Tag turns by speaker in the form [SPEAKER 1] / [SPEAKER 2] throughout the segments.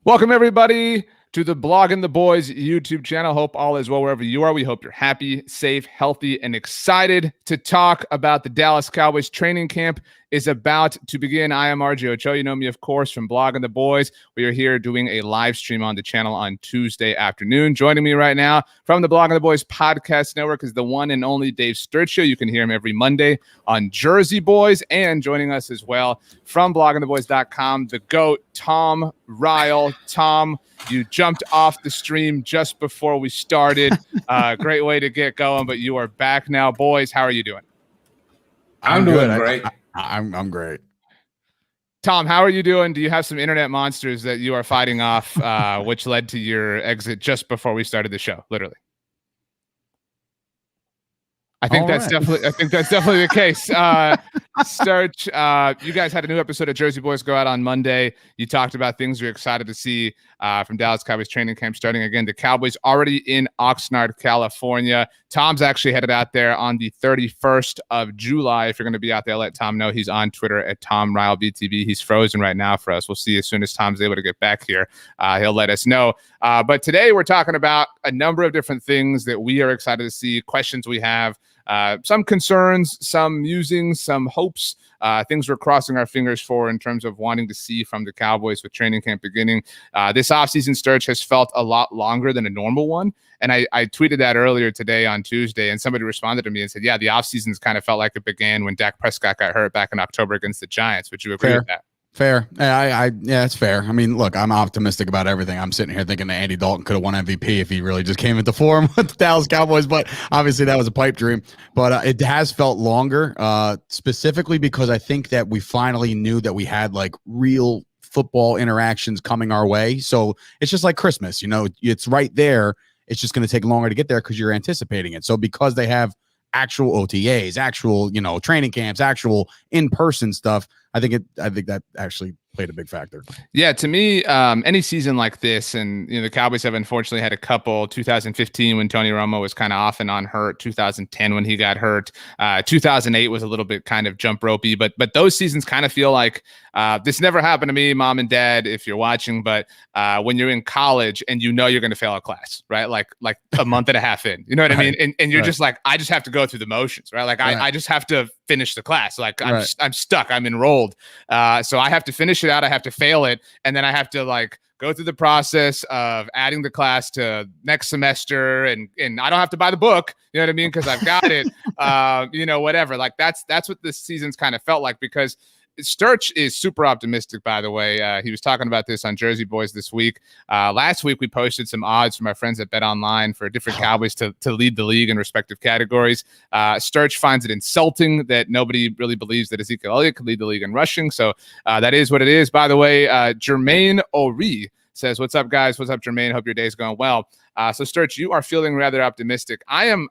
[SPEAKER 1] Welcome, everybody, to the Blog and the Boys YouTube channel. Hope all is well wherever you are. We hope you're happy, safe, healthy, and excited to talk about the Dallas Cowboys. Training camp is about to begin. I am RJ Ochoa. You know me, of course, from Blog and the Boys. We are here doing a live stream on the channel on Tuesday afternoon. Joining me right now from the Blog and the Boys podcast network is the one and only Dave Sturchio. You can hear him every Monday on Jersey Boys. And joining us as well from blogandtheboys.com, the GOAT, Tom Ryle. Tom, you jumped off the stream just before we started. Great way to get going, but you are back now. Boys, how are you doing?
[SPEAKER 2] I'm doing great.
[SPEAKER 3] I'm great.
[SPEAKER 1] Tom, how are you doing? Do you have some internet monsters that you are fighting off, which led to your exit just before we started the show? Literally. I think that's definitely the case. Sturch, you guys had a new episode of Jersey Boys go out on Monday. You talked about things you're excited to see from Dallas Cowboys training camp starting again. The Cowboys already in Oxnard, California. Tom's actually headed out there on the 31st of July. If you're going to be out there, let Tom know. He's on Twitter at TomRyleBTV. He's frozen right now for us. We'll see as soon as Tom's able to get back here. He'll let us know. But today we're talking about a number of different things that we are excited to see, questions we have. Some concerns, some musings, some hopes, things we're crossing our fingers for in terms of wanting to see from the Cowboys with training camp beginning. This offseason stretch has felt a lot longer than a normal one. And I tweeted that earlier today on Tuesday, and somebody responded to me and said, yeah, the offseason's kind of felt like it began when Dak Prescott got hurt back in October against the Giants. Would you agree with that?
[SPEAKER 3] Fair. Yeah, it's fair. I mean, look, I'm optimistic about everything. I'm sitting here thinking that Andy Dalton could have won MVP if he really just came into form with the Dallas Cowboys, but obviously that was a pipe dream. But it has felt longer, specifically because I think that we finally knew that we had like real football interactions coming our way. So it's just like Christmas, it's right there. It's just going to take longer to get there because you're anticipating it. So because they have actual OTAs, actual, training camps, actual in-person stuff, I think that actually played a big factor.
[SPEAKER 1] Yeah, to me, any season like this, and the Cowboys have unfortunately had a couple. 2015 when Tony Romo was kind of off and on hurt. 2010 when he got hurt. 2008 was a little bit kind of jump ropey, but those seasons kind of feel like this never happened to me, mom and dad, if you're watching. But when you're in college and you're going to fail a class, right? Like a month and a half in, you know what I mean? And you're just like, I just have to go through the motions, right? Like I just have to finish the class. Like I'm stuck. I'm enrolled. So I have to finish it out. I have to fail it. And then I have to go through the process of adding the class to next semester. And I don't have to buy the book, you know what I mean? Cause I've got it, whatever. Like that's what this season's kind of felt like, because Sturch is super optimistic, by the way. He was talking about this on Jersey Boys this week. Last week, we posted some odds from our friends at Bet Online for different Cowboys to lead the league in respective categories. Sturch finds it insulting that nobody really believes that Ezekiel Elliott could lead the league in rushing. So that is what it is. By the way, Jermaine O'Ree says, what's up, guys? What's up, Jermaine? Hope your day's going well. So Sturch, you are feeling rather optimistic. I am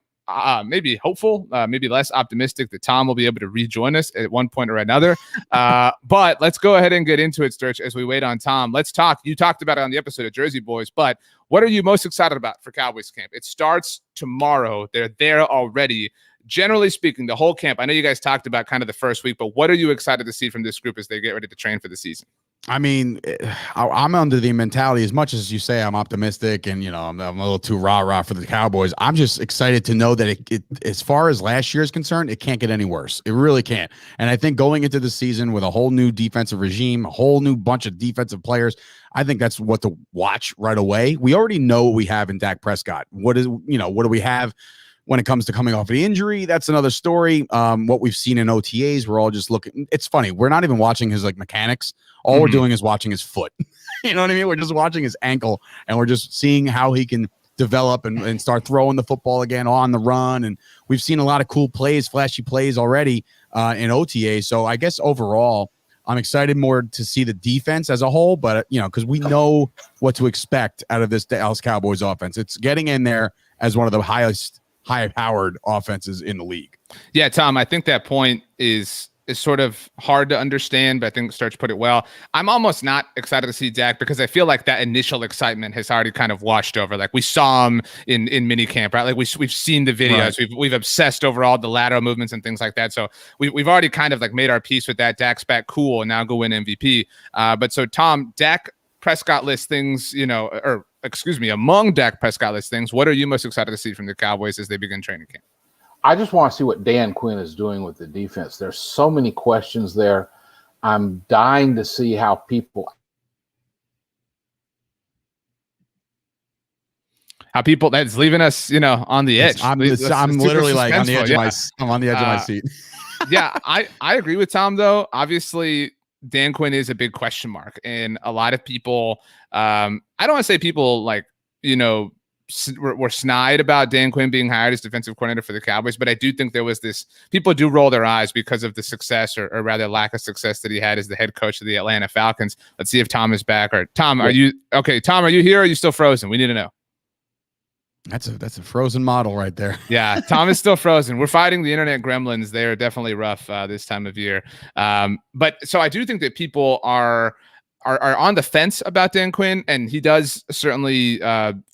[SPEAKER 1] maybe hopeful, maybe less optimistic that Tom will be able to rejoin us at one point or another. But let's go ahead and get into it, Sturch, as we wait on Tom. Let's talk. You talked about it on the episode of Jersey Boys, but what are you most excited about for Cowboys camp? It starts tomorrow. They're there already. Generally speaking, the whole camp, I know you guys talked about kind of the first week, but what are you excited to see from this group as they get ready to train for the season?
[SPEAKER 3] I mean, I'm under the mentality, as much as you say I'm optimistic and, I'm a little too rah-rah for the Cowboys. I'm just excited to know that it as far as last year is concerned, it can't get any worse. It really can't. And I think going into the season with a whole new defensive regime, a whole new bunch of defensive players, I think that's what to watch right away. We already know what we have in Dak Prescott. What do we have when it comes to coming off the injury? That's another story. What we've seen in OTAs, we're all just looking. It's funny. We're not even watching his mechanics. All we're doing is watching his foot. You know what I mean? We're just watching his ankle, and we're just seeing how he can develop and start throwing the football again on the run. And we've seen a lot of cool plays, flashy plays already in OTA. So I guess overall, I'm excited more to see the defense as a whole, but because we know what to expect out of this Dallas Cowboys offense. It's getting in there as one of the high-powered offenses in the league.
[SPEAKER 1] Yeah, Tom, I think that point is sort of hard to understand, but I think Sturch put it well. I'm almost not excited to see Dak because I feel like that initial excitement has already kind of washed over. Like we saw him in minicamp, right? Like we've seen the videos, right. We've obsessed over all the lateral movements and things like that. So we've already kind of made our peace with that. Dak's back, cool, and now go win MVP. But so Tom, Dak Prescott list things, or excuse me, among Dak Prescott list things, what are you most excited to see from the Cowboys as they begin training camp?
[SPEAKER 2] I just want to see what Dan Quinn is doing with the defense. There's so many questions there. I'm dying to see how people
[SPEAKER 1] that's leaving us, on the edge.
[SPEAKER 3] I'm literally like on the edge of I'm on the edge of my seat.
[SPEAKER 1] Yeah, I agree with Tom though. Obviously, Dan Quinn is a big question mark, and a lot of people, I don't want to say people like, were snide about Dan Quinn being hired as defensive coordinator for the Cowboys, but I do think there was this, people do roll their eyes because of the success or rather lack of success that he had as the head coach of the Atlanta Falcons. Let's see if Tom is back. Or Tom, are you okay? Tom, are you here? Or are you still frozen? We need to know.
[SPEAKER 3] That's a frozen model right there.
[SPEAKER 1] Yeah, Tom is still frozen. We're fighting the internet gremlins. They are definitely rough this time of year. But so I do think that people are on the fence about Dan Quinn, and he does certainly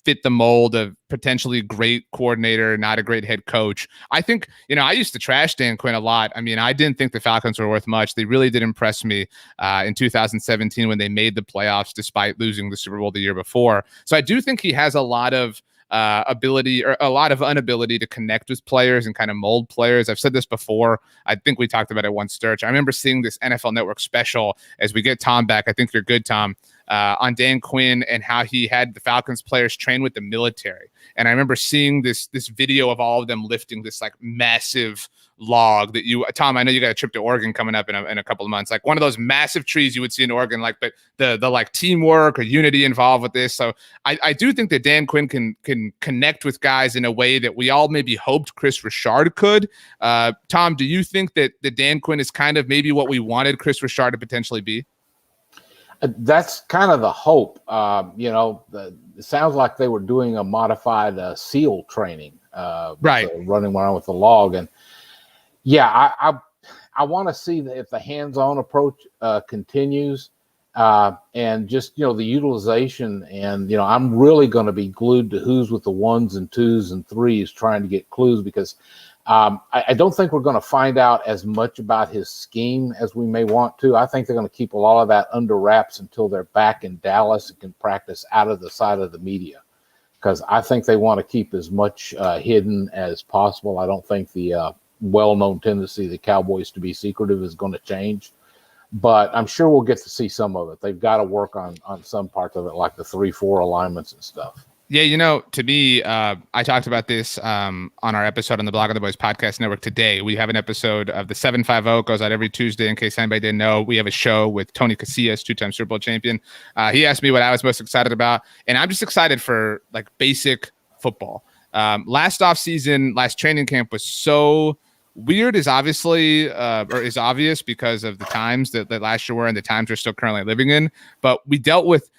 [SPEAKER 1] fit the mold of potentially great coordinator, not a great head coach. I think, I used to trash Dan Quinn a lot. I mean, I didn't think the Falcons were worth much. They really did impress me in 2017 when they made the playoffs despite losing the Super Bowl the year before. So I do think he has a lot of ability or a lot of inability to connect with players and kind of mold players. I've said this before. I think we talked about it once, Sturch. I remember seeing this NFL Network special as we get Tom back. I think you're good, Tom, on Dan Quinn and how he had the Falcons players train with the military. And I remember seeing this video of all of them lifting this like massive log that Tom, I know you got a trip to Oregon coming up in a couple of months, like one of those massive trees you would see in Oregon, like, but the like teamwork or unity involved with this. So I do think that Dan Quinn can connect with guys in a way that we all maybe hoped Chris Richard could. Tom, do you think that Dan Quinn is kind of maybe what we wanted Chris Richard to potentially be?
[SPEAKER 2] That's kind of the hope. It sounds like they were doing a modified SEAL training,
[SPEAKER 1] right?
[SPEAKER 2] Running around with the log. And yeah, I want to see if the hands-on approach continues, and just the utilization. And I'm really going to be glued to who's with the 1s and 2s and 3s, trying to get clues, because I don't think we're going to find out as much about his scheme as we may want to. I think they're going to keep a lot of that under wraps until they're back in Dallas and can practice out of the sight of the media, because I think they want to keep as much hidden as possible. I don't think the well-known tendency of the Cowboys to be secretive is going to change, but I'm sure we'll get to see some of it. They've got to work on some parts of it, like the 3-4 alignments and stuff.
[SPEAKER 1] Yeah, to me, I talked about this on our episode on the Blog of the Boys podcast network today. We have an episode of the 750. It goes out every Tuesday. In case anybody didn't know, we have a show with Tony Casillas, 2-time Super Bowl champion. He asked me what I was most excited about, and I'm just excited for like basic football. Last offseason, last training camp was so weird, is obviously or is obvious because of the times that last year were and the times we're still currently living in. But we dealt with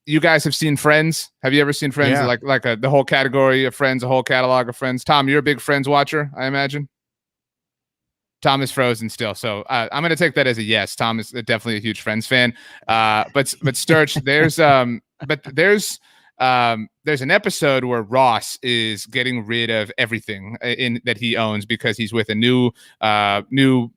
[SPEAKER 1] you guys have seen Friends. Have you ever seen Friends?
[SPEAKER 3] Yeah.
[SPEAKER 1] Like the whole category of Friends, a whole catalog of Friends. Tom, you're a big Friends watcher, I imagine. Tom is frozen still, so I'm going to take that as a yes. Tom is definitely a huge Friends fan. But Sturch, there's an episode where Ross is getting rid of everything that he owns because he's with a new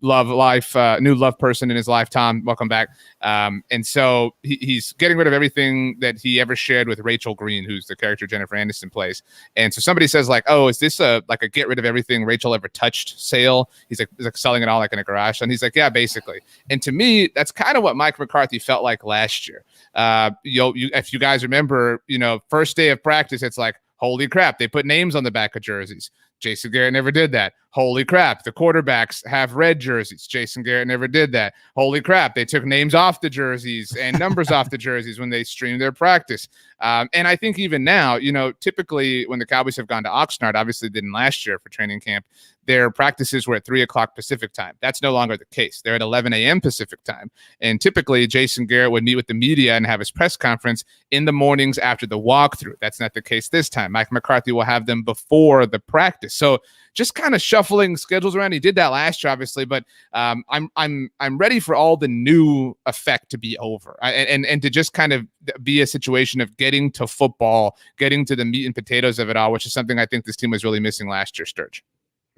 [SPEAKER 1] love person in his life. Tom, welcome back. And so he's getting rid of everything that he ever shared with Rachel Green, who's the character Jennifer Aniston plays. And so somebody says like, "Oh, is this a get rid of everything Rachel ever touched sale?" He's like selling it all like in a garage, and he's like, "Yeah, basically." And to me, that's kind of what Mike McCarthy felt like last year. If you guys remember, first day of practice, it's like, holy crap, they put names on the back of jerseys. Jason Garrett never did that. Holy crap, the quarterbacks have red jerseys. Jason Garrett never did that. Holy crap, they took names off the jerseys and numbers off the jerseys when they streamed their practice. And I think even now, typically when the Cowboys have gone to Oxnard, obviously didn't last year for training camp, their practices were at 3:00 Pacific time. That's no longer the case. They're at 11 a.m. Pacific time. And typically Jason Garrett would meet with the media and have his press conference in the mornings after the walkthrough. That's not the case this time. Mike McCarthy will have them before the practice. So just kind of shuffling schedules around. He did that last year, obviously, but I'm ready for all the new effect to be over and to just kind of be a situation of getting to football, getting to the meat and potatoes of it all, which is something I think this team was really missing last year, Sturge.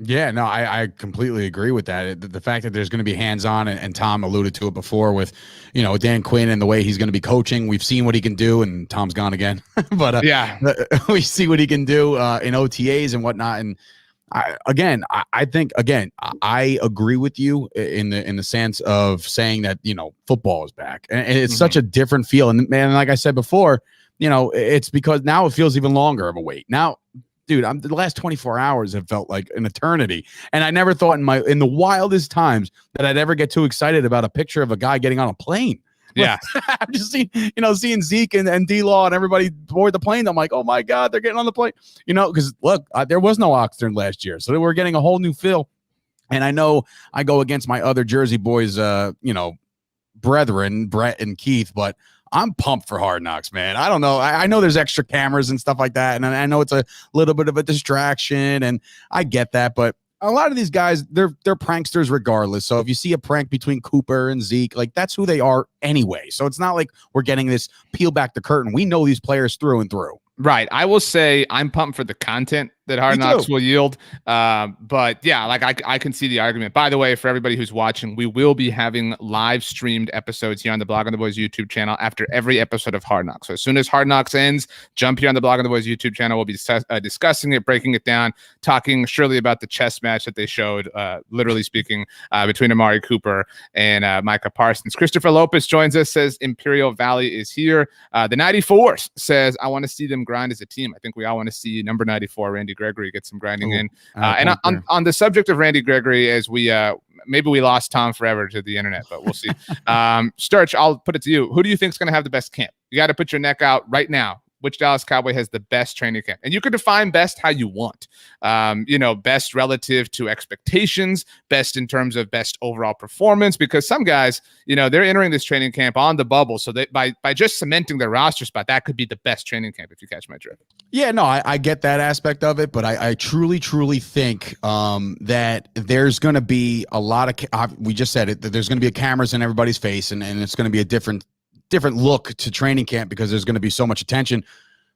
[SPEAKER 3] Yeah, no, I completely agree with that. The fact that there's going to be hands-on, and Tom alluded to it before with, Dan Quinn and the way he's going to be coaching. We've seen what he can do, and Tom's gone again. But
[SPEAKER 1] yeah,
[SPEAKER 3] we see what he can do in OTAs and whatnot. And I think I agree with you in the sense of saying that football is back, and it's such a different feel. And man, like I said before, it's because now it feels even longer of a wait now. Dude, the last 24 hours have felt like an eternity. And I never thought in the wildest times that I'd ever get too excited about a picture of a guy getting on a plane.
[SPEAKER 1] Yeah.
[SPEAKER 3] I'm just seeing Zeke and D-Law and everybody board the plane. I'm like, oh my God, they're getting on the plane. Because look, there was no Oxnard last year. So we're getting a whole new feel. And I know I go against my other Jersey boys, brethren, Brett and Keith, but I'm pumped for Hard Knocks, man. I don't know. I know there's extra cameras and stuff like that, and I know it's a little bit of a distraction, and I get that, but a lot of these guys, they're pranksters regardless. So if you see a prank between Cooper and Zeke, like that's who they are anyway. So it's not like we're getting this peel back the curtain. We know these players through and through.
[SPEAKER 1] Right. I will say I'm pumped for the content that Hard Knocks will yield. But yeah, like I can see the argument. By the way, for everybody who's watching, we will be having live streamed episodes here on the Blog on the Boys YouTube channel after every episode of Hard Knocks. So as soon as Hard Knocks ends, jump here on the Blog on the Boys YouTube channel. We'll be discussing it, breaking it down, talking surely about the chess match that they showed, literally speaking, between Amari Cooper and Micah Parsons. Christopher Lopez joins us, says Imperial Valley is here. The 94s says, I want to see them grind as a team. I think we all want to see number 94, Randy Gregory, get some grinding in. And on the subject of Randy Gregory, as we maybe we lost Tom forever to the internet, but we'll see. Sturch, I'll put it to you. Who do you think is going to have the best camp? You got to put your neck out right now. Which Dallas Cowboy has the best training camp? And you could define best how you want. Best relative to expectations, best in terms of best overall performance, because some guys, they're entering this training camp on the bubble. So that by just cementing their roster spot, that could be the best training camp, if you catch my drift.
[SPEAKER 3] Yeah, no, I get that aspect of it, but I truly, truly think that there's going to be a lot of, we just said it, that there's going to be cameras in everybody's face, and it's going to be a different look to training camp because there's going to be so much attention.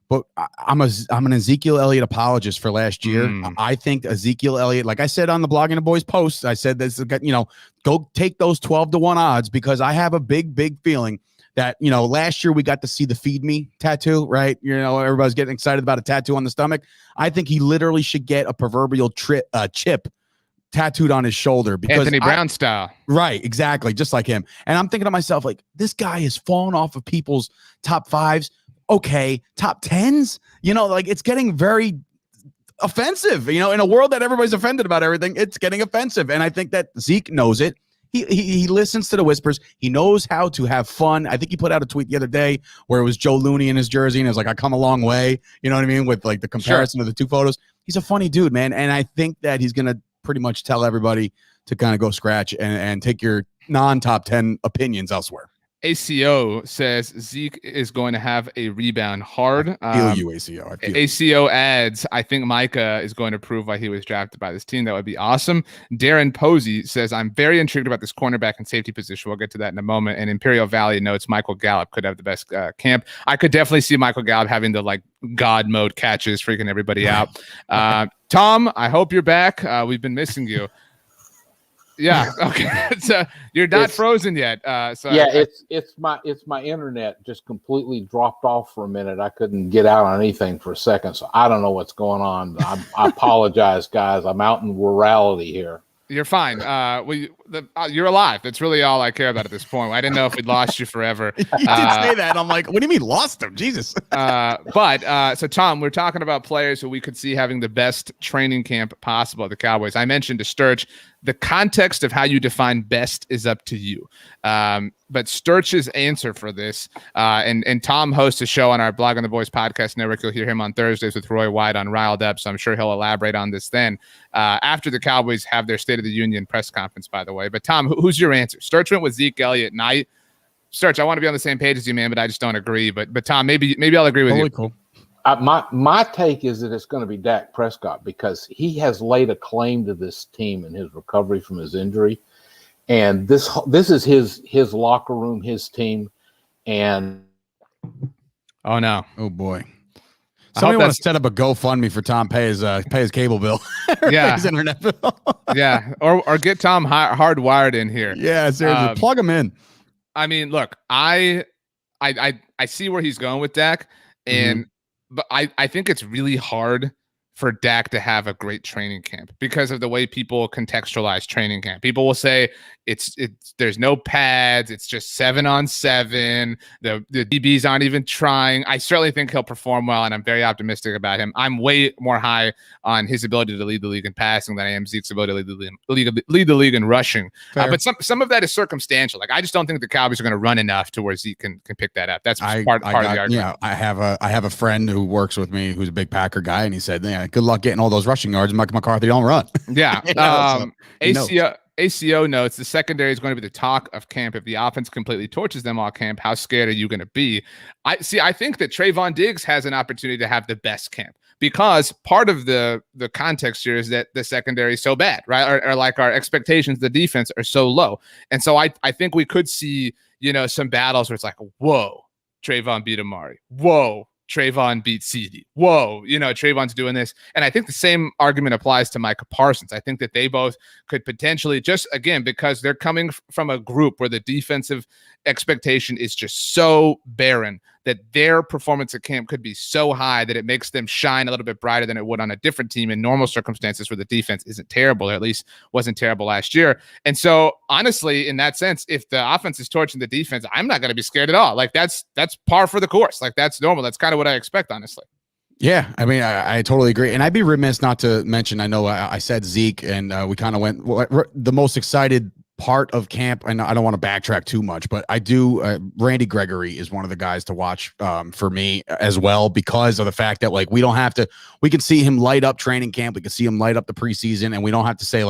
[SPEAKER 3] But I'm an Ezekiel Elliott apologist for last year. I think Ezekiel Elliott, like I said on the Blogging the Boys post, I said this, go take those 12-1 odds, because I have a big feeling that, last year we got to see the feed me tattoo, right? Everybody's getting excited about a tattoo on the stomach. I think he literally should get a proverbial chip tattooed on his shoulder, because
[SPEAKER 1] Anthony Brown style.
[SPEAKER 3] Right, exactly, just like him. And I'm thinking to myself, like, this guy has fallen off of people's top fives. Okay, top tens. It's getting very offensive. In a world that everybody's offended about everything, it's getting offensive. And I think that Zeke knows it. He listens to the whispers. He knows how to have fun. I think he put out a tweet the other day where it was Joe Looney in his jersey, and it was like, I come a long way. You know what I mean? With like the comparison of the two photos. He's a funny dude, man. And I think that he's gonna pretty much tell everybody to kind of go scratch and take your non-top 10 opinions elsewhere.
[SPEAKER 1] ACO says Zeke is going to have a rebound hard.
[SPEAKER 3] I feel you, ACO.
[SPEAKER 1] ACO adds, I think Micah is going to prove why he was drafted by this team. That would be awesome. Darren Posey says, I'm very intrigued about this cornerback and safety position. We'll get to that in a moment. And Imperial Valley notes Michael Gallup could have the best camp. I could definitely see Michael Gallup having the God mode catches, freaking everybody out. Tom, I hope you're back. We've been missing you. Yeah. Okay. So you're not frozen yet.
[SPEAKER 2] It's my internet just completely dropped off for a minute. I couldn't get out on anything for a second, so I don't know what's going on. I apologize, guys. I'm out in rurality here.
[SPEAKER 1] You're fine. You're alive. That's really all I care about at this point. I didn't know if we'd lost you forever.
[SPEAKER 3] You did say that. I'm like, what do you mean lost him? Jesus.
[SPEAKER 1] So Tom, we're talking about players who we could see having the best training camp possible at the Cowboys. I mentioned to Sturch, the context of how you define best is up to you. But Sturch's answer for this, and Tom hosts a show on our Blog on the Boys podcast network. You'll hear him on Thursdays with Roy White on Riled Up, so I'm sure he'll elaborate on this then. After the Cowboys have their State of the Union press conference, by the way. But Tom, who's your answer? Sturch went with Zeke Elliott, and Sturch, I want to be on the same page as you, man, but I just don't agree. But Tom, maybe I'll agree with you.
[SPEAKER 3] Cool.
[SPEAKER 2] My take is that it's going to be Dak Prescott, because he has laid a claim to this team in his recovery from his injury, and this is his locker room, his team, and
[SPEAKER 1] oh no,
[SPEAKER 3] oh boy, Somebody want to set up a GoFundMe for Tom pay his cable bill.
[SPEAKER 1] Yeah.
[SPEAKER 3] His internet bill.
[SPEAKER 1] Yeah. Or get Tom hardwired in here.
[SPEAKER 3] Yeah, seriously. Plug him in.
[SPEAKER 1] I mean, look, I see where he's going with Dak, but I think it's really hard for Dak to have a great training camp because of the way people contextualize training camp. People will say it's there's no pads, it's just 7-on-7. The DBs aren't even trying. I certainly think he'll perform well, and I'm very optimistic about him. I'm way more high on his ability to lead the league in passing than I am Zeke's ability to lead the league in rushing. But some of that is circumstantial. Like I just don't think the Cowboys are going to run enough to where Zeke can pick that up. That's part of the argument.
[SPEAKER 3] Yeah, I have a friend who works with me who's a big Packer guy, and he said, "Yeah, good luck getting all those rushing yards. Mike McCarthy don't run."
[SPEAKER 1] Yeah. ACO notes the secondary is going to be the talk of camp. If the offense completely torches them all camp, how scared are you going to be? I think that Trayvon Diggs has an opportunity to have the best camp because part of the context here is that the secondary is so bad, right? Or like our expectations, the defense are so low. And so I think we could see, some battles where it's like, whoa, Trayvon beat Amari. Whoa, Trayvon beat CD. Whoa, Trayvon's doing this. And I think the same argument applies to Micah Parsons. I think that they both could potentially just, again, because they're coming from a group where the defensive expectation is just so barren that their performance at camp could be so high that it makes them shine a little bit brighter than it would on a different team in normal circumstances where the defense isn't terrible, or at least wasn't terrible last year. And so honestly, in that sense, if the offense is torching the defense, I'm not going to be scared at all. Like that's par for the course. Like that's normal. That's kind of what I expect, honestly.
[SPEAKER 3] Yeah, I mean, I totally agree. And I'd be remiss not to mention, I know I said Zeke, and we kind of went the most excited part of camp. And I don't want to backtrack too much, but I do. Randy Gregory is one of the guys to watch for me as well, because of the fact that we don't have to, we can see him light up training camp. We can see him light up the preseason, and we don't have to say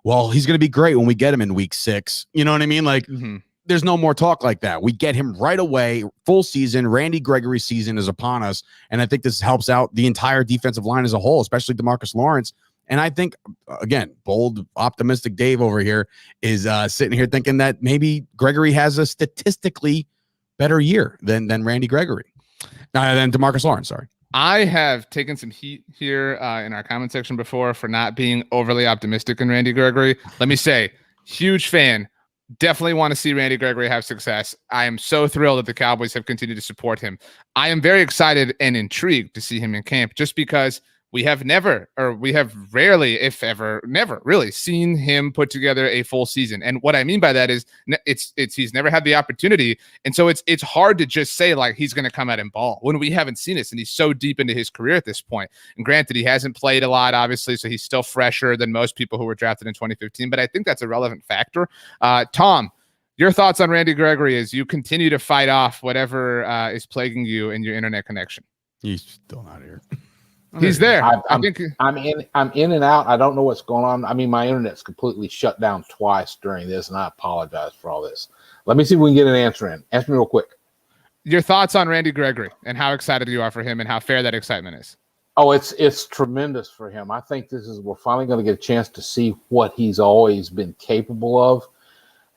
[SPEAKER 3] well, he's going to be great when we get him in week 6. You know what I mean? There's no more talk like that. We get him right away, full season. Randy Gregory's season is upon us. And I think this helps out the entire defensive line as a whole, especially DeMarcus Lawrence. And I think, again, bold, optimistic Dave over here is sitting here thinking that maybe Gregory has a statistically better year than Randy Gregory. Than DeMarcus Lawrence, sorry.
[SPEAKER 1] I have taken some heat here in our comment section before for not being overly optimistic in Randy Gregory. Let me say, huge fan. Definitely want to see Randy Gregory have success. I am so thrilled that the Cowboys have continued to support him. I am very excited and intrigued to see him in camp just because we have rarely, if ever, never really seen him put together a full season. And what I mean by that is he's never had the opportunity. And so it's hard to just say he's going to come out and ball when we haven't seen this. And he's so deep into his career at this point. And granted, he hasn't played a lot, obviously, so he's still fresher than most people who were drafted in 2015. But I think that's a relevant factor. Tom, your thoughts on Randy Gregory as you continue to fight off whatever is plaguing you in your internet connection?
[SPEAKER 3] He's still not here.
[SPEAKER 1] He's there.
[SPEAKER 2] I'm in and out. I don't know what's going on. I mean, my internet's completely shut down twice during this, and I apologize for all this. Let me see if we can get an answer in. Answer me real quick.
[SPEAKER 1] Your thoughts on Randy Gregory and how excited you are for him and how fair that excitement is.
[SPEAKER 2] Oh, it's tremendous for him. I think we're finally going to get a chance to see what he's always been capable of.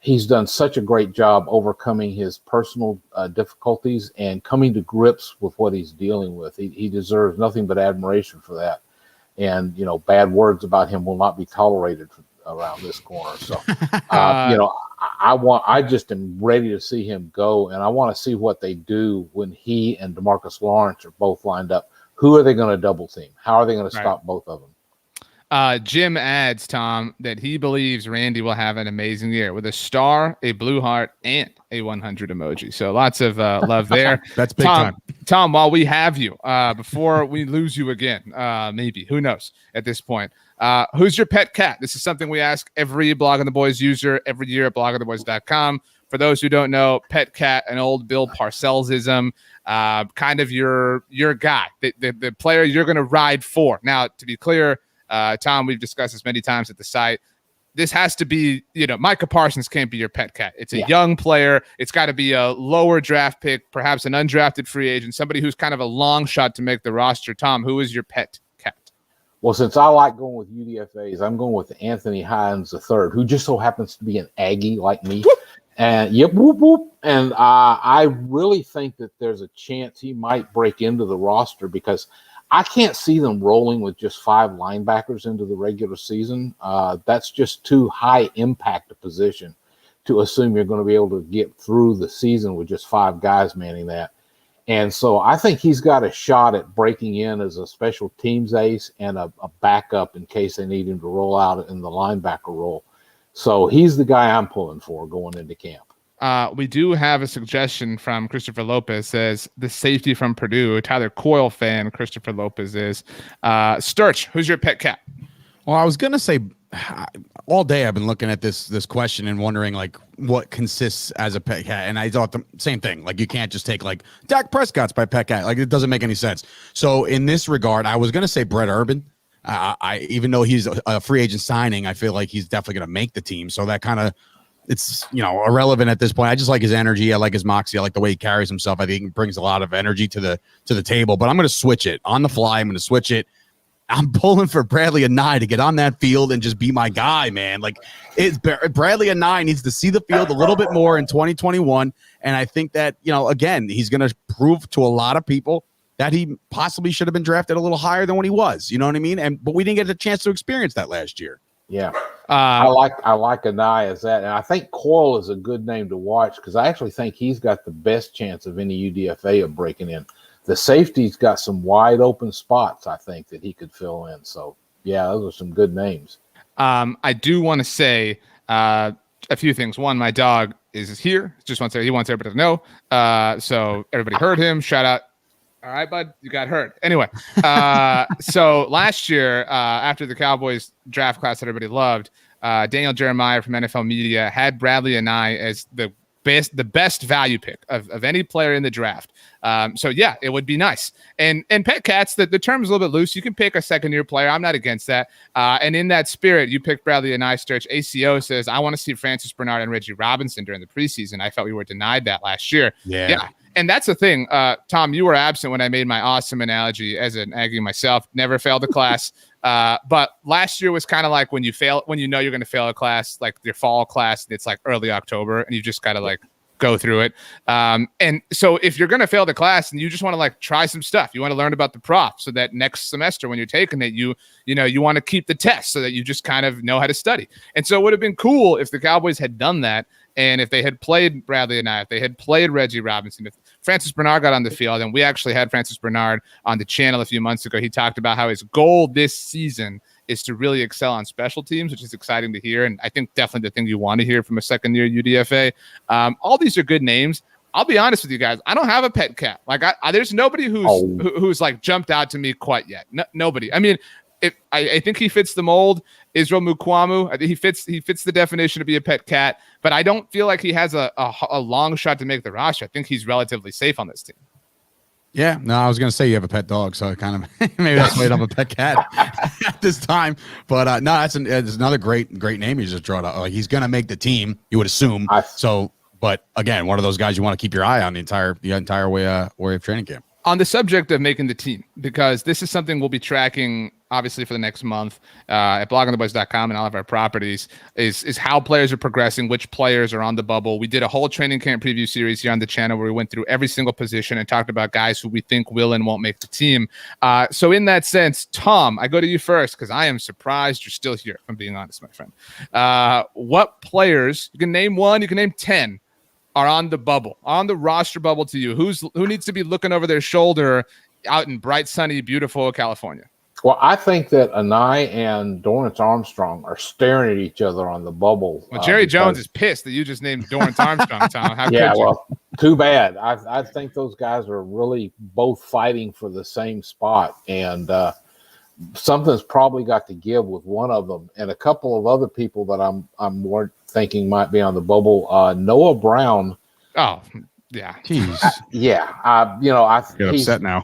[SPEAKER 2] He's done such a great job overcoming his personal difficulties and coming to grips with what he's dealing with. He deserves nothing but admiration for that. And, bad words about him will not be tolerated around this corner. So, I just am ready to see him go. And I want to see what they do when he and DeMarcus Lawrence are both lined up. Who are they going to double team? How are they going to stop both of them?
[SPEAKER 1] Jim adds, Tom, that he believes Randy will have an amazing year with a star, a blue heart, and a 100 emoji. So lots of love there.
[SPEAKER 3] That's big time.
[SPEAKER 1] Tom, while we have you, before we lose you again, maybe, who knows at this point, who's your pet cat? This is something we ask every Blog on the Boys user every year at blogontheboys.com. For those who don't know, pet cat, an old Bill Parcells-ism, kind of your guy, the player you're going to ride for. Now, to be clear, Tom, we've discussed this many times at the site. This has to be, Micah Parsons can't be your pet cat. It's a young player. It's got to be a lower draft pick, perhaps an undrafted free agent, somebody who's kind of a long shot to make the roster. Tom, who is your pet cat?
[SPEAKER 2] Well, since I like going with UDFAs, I'm going with Anthony Hines III, who just so happens to be an Aggie like me. And yep, whoop, whoop. And I really think that there's a chance he might break into the roster because I can't see them rolling with just 5 linebackers into the regular season. That's just too high impact a position to assume you're going to be able to get through the season with just 5 guys manning that. And so I think he's got a shot at breaking in as a special teams ace and a backup in case they need him to roll out in the linebacker role. So he's the guy I'm pulling for going into camp.
[SPEAKER 1] We do have a suggestion from Christopher Lopez. Says the safety from Purdue, Tyler Coyle fan. Christopher Lopez is Sturch. Who's your pet cat?
[SPEAKER 3] Well, I was gonna say all day I've been looking at this question and wondering like what consists as a pet cat, and I thought the same thing. Like you can't just take like Dak Prescott's my pet cat. Like it doesn't make any sense. So in this regard, I was gonna say Brett Urban. I even though he's a free agent signing, I feel like he's definitely gonna make the team. So that kind of it's irrelevant at this point. I just like his energy. I like his moxie. I like the way he carries himself. I think he brings a lot of energy to the table. But I'm gonna switch it on the fly. I'm gonna switch it. I'm pulling for Bradley Anae to get on that field and just be my guy, man. Like Bradley Anae needs to see the field a little bit more in 2021. And I think that, again, he's going to prove to a lot of people that he possibly should have been drafted a little higher than what he was. You know what I mean? But we didn't get a chance to experience that last year.
[SPEAKER 2] Yeah. I like Anae as that. And I think Coyle is a good name to watch because I actually think he's got the best chance of any UDFA of breaking in. The safety's got some wide open spots, I think, that he could fill in. So, yeah, those are some good names.
[SPEAKER 1] I do want to say a few things. One, my dog is here. He wants everybody to know. So everybody heard him. Shout out. All right, bud, you got hurt. Anyway, so last year, after the Cowboys draft class that everybody loved, Daniel Jeremiah from NFL Media had Bradley Anae as the best value pick of any player in the draft. So yeah, it would be nice. And pet cats, the term is a little bit loose. You can pick a second-year player. I'm not against that. And in that spirit, you picked Bradley Anae. Sturch. ACO says, I want to see Francis Bernard and Reggie Robinson during the preseason. I felt we were denied that last year. Yeah. And that's the thing. Tom, you were absent when I made my awesome analogy as an Aggie myself. Never failed a class. But last year was kind of like when you fail, when you know you're going to fail a class, like your fall class, it's like early October, and you just got to like go through it. And so if you're going to fail the class and you just want to like try some stuff, you want to learn about the prop so that next semester when you're taking it, you want to keep the test so that you just kind of know how to study. And so it would have been cool if the Cowboys had done that. And if they had played Bradley and if they had played Reggie Robinson, if Francis Bernard got on the field, and we actually had Francis Bernard on the channel a few months ago, he talked about how his goal this season is to really excel on special teams, which is exciting to hear. And I think definitely the thing you want to hear from a second-year UDFA. All these are good names. I'll be honest with you guys. I don't have a pet cat. Like there's nobody who's like jumped out to me quite yet. Nobody. I mean, I think he fits the mold. Israel Mukwamu, I think he fits the definition to be a pet cat, but I don't feel like he has a long shot to make the roster. I think he's relatively safe on this team.
[SPEAKER 3] Yeah, no, I was going to say you have a pet dog, so kind of maybe that's made up a pet cat at this time. But no, that's another great name you just brought up. Like he's going to make the team, you would assume. But again, one of those guys you want to keep your eye on the entire way of training camp.
[SPEAKER 1] On the subject of making the team, because this is something we'll be tracking obviously for the next month at bloggingtheboys.com and all of our properties, is how players are progressing, which players are on the bubble. We did a whole training camp preview series here on the channel where we went through every single position and talked about guys who we think will and won't make the team. So in that sense, Tom, I go to you first because I am surprised you're still here, if I'm being honest, my friend. What players, you can name one, you can name 10, are on the bubble, on the roster bubble to you? Who needs to be looking over their shoulder out in bright, sunny, beautiful California?
[SPEAKER 2] Well, I think that Anae and Dorrance Armstrong are staring at each other on the bubble.
[SPEAKER 1] Well, Jerry Jones is pissed that you just named Dorrance Armstrong, Tom. How
[SPEAKER 2] yeah,
[SPEAKER 1] could you?
[SPEAKER 2] Well, too bad. I think those guys are really both fighting for the same spot, and something's probably got to give with one of them. And a couple of other people that I'm more thinking might be on the bubble. Noah Brown.
[SPEAKER 1] Oh, yeah.
[SPEAKER 3] Jeez. Get upset now.